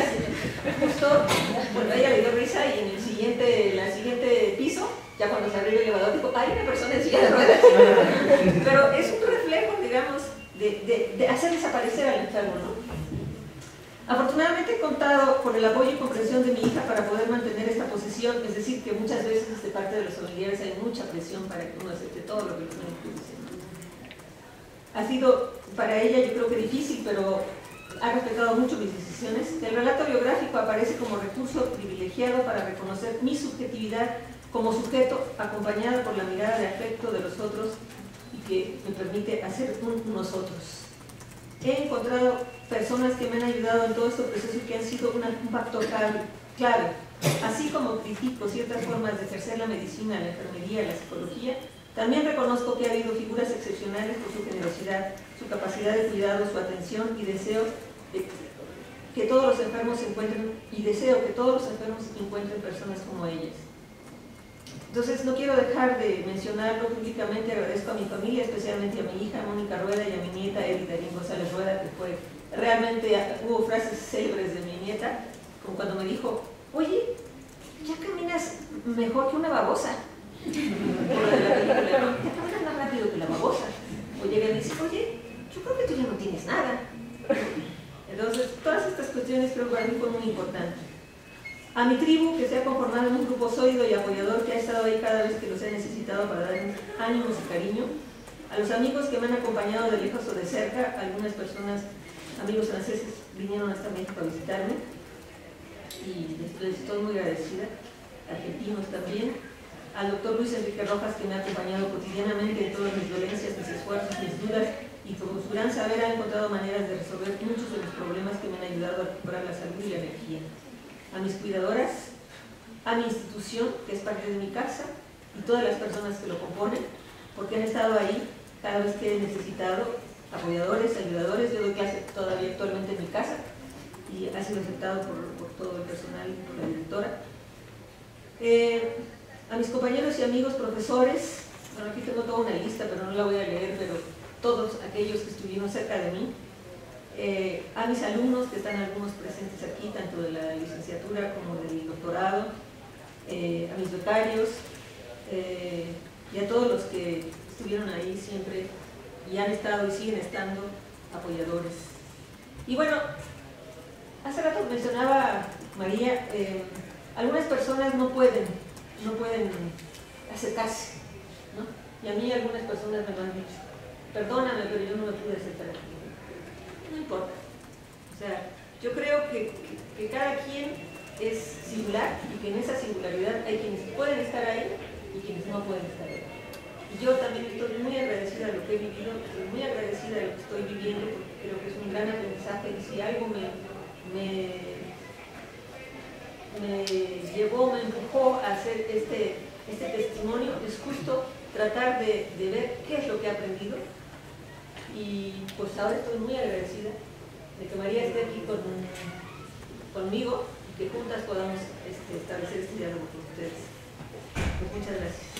justo, bueno, ella le dio risa y en el siguiente piso, ya cuando se abrió el elevador, dijo, hay una persona en silla de ruedas. Pero es un reflejo, digamos, de hacer desaparecer al enfermo, ¿no? Afortunadamente he contado con el apoyo y comprensión de mi hija para poder mantener esta posición, es decir, que muchas veces de parte de los familiares hay mucha presión para que uno acepte todo lo que los médicos dicen. Ha sido para ella, yo creo que difícil, pero ha respetado mucho mis decisiones. El relato biográfico aparece como recurso privilegiado para reconocer mi subjetividad como sujeto, acompañada por la mirada de afecto de los otros y que me permite hacer un nosotros. He encontrado personas que me han ayudado en todo este proceso y que han sido un factor clave. Así como critico ciertas formas de ejercer la medicina, la enfermería, la psicología, también reconozco que ha habido figuras excepcionales por su generosidad, su capacidad de cuidado, su atención, y deseo que todos los enfermos encuentren personas como ellas. Entonces, no quiero dejar de mencionarlo públicamente. Agradezco a mi familia, especialmente a mi hija Mónica Rueda y a mi nieta Edith Darín González Rueda, que fue realmente, hubo frases célebres de mi nieta, como cuando me dijo, oye, ya caminas mejor que una babosa. Por lo de la película, ¿no? Ya caminas más rápido que la babosa. O llega y me dice, oye, yo creo que tú ya no tienes nada. Entonces, todas estas cuestiones creo que para mí fue muy importante. A mi tribu, que se ha conformado en un grupo sólido y apoyador que ha estado ahí cada vez que los he necesitado para dar ánimos y cariño. A los amigos que me han acompañado de lejos o de cerca, algunas personas, amigos franceses, vinieron hasta México a visitarme y estoy muy agradecida. Argentinos también. Al doctor Luis Enrique Rojas, que me ha acompañado cotidianamente en todas mis dolencias, mis esfuerzos, mis dudas, y como su gran saber ha encontrado maneras de resolver muchos de los problemas que me han ayudado a recuperar la salud y la energía. A mis cuidadoras, a mi institución, que es parte de mi casa, y todas las personas que lo componen, porque han estado ahí cada vez que he necesitado, apoyadores, ayudadores. Yo doy clase todavía actualmente en mi casa, y ha sido aceptado por todo el personal y por la directora. A mis compañeros y amigos profesores, bueno, aquí tengo toda una lista, pero no la voy a leer, pero todos aquellos que estuvieron cerca de mí, a mis alumnos, que están algunos presentes aquí, tanto de la licenciatura como del doctorado, a mis becarios, y a todos los que estuvieron ahí siempre y han estado y siguen estando apoyadores. Y bueno, hace rato mencionaba María, algunas personas no pueden acercarse, ¿no? Y a mí algunas personas me lo han dicho, perdóname, pero yo no me pude acercar aquí. No importa. O sea, yo creo que cada quien es singular y que en esa singularidad hay quienes pueden estar ahí y quienes no pueden estar ahí. Y yo también estoy muy agradecida de lo que he vivido, estoy muy agradecida de lo que estoy viviendo, porque creo que es un gran aprendizaje y si algo me llevó, me empujó a hacer este testimonio, es justo tratar de ver qué es lo que he aprendido. Y pues ahora estoy muy agradecida de que María esté aquí conmigo y que juntas podamos establecer este diálogo con ustedes. Pues muchas gracias.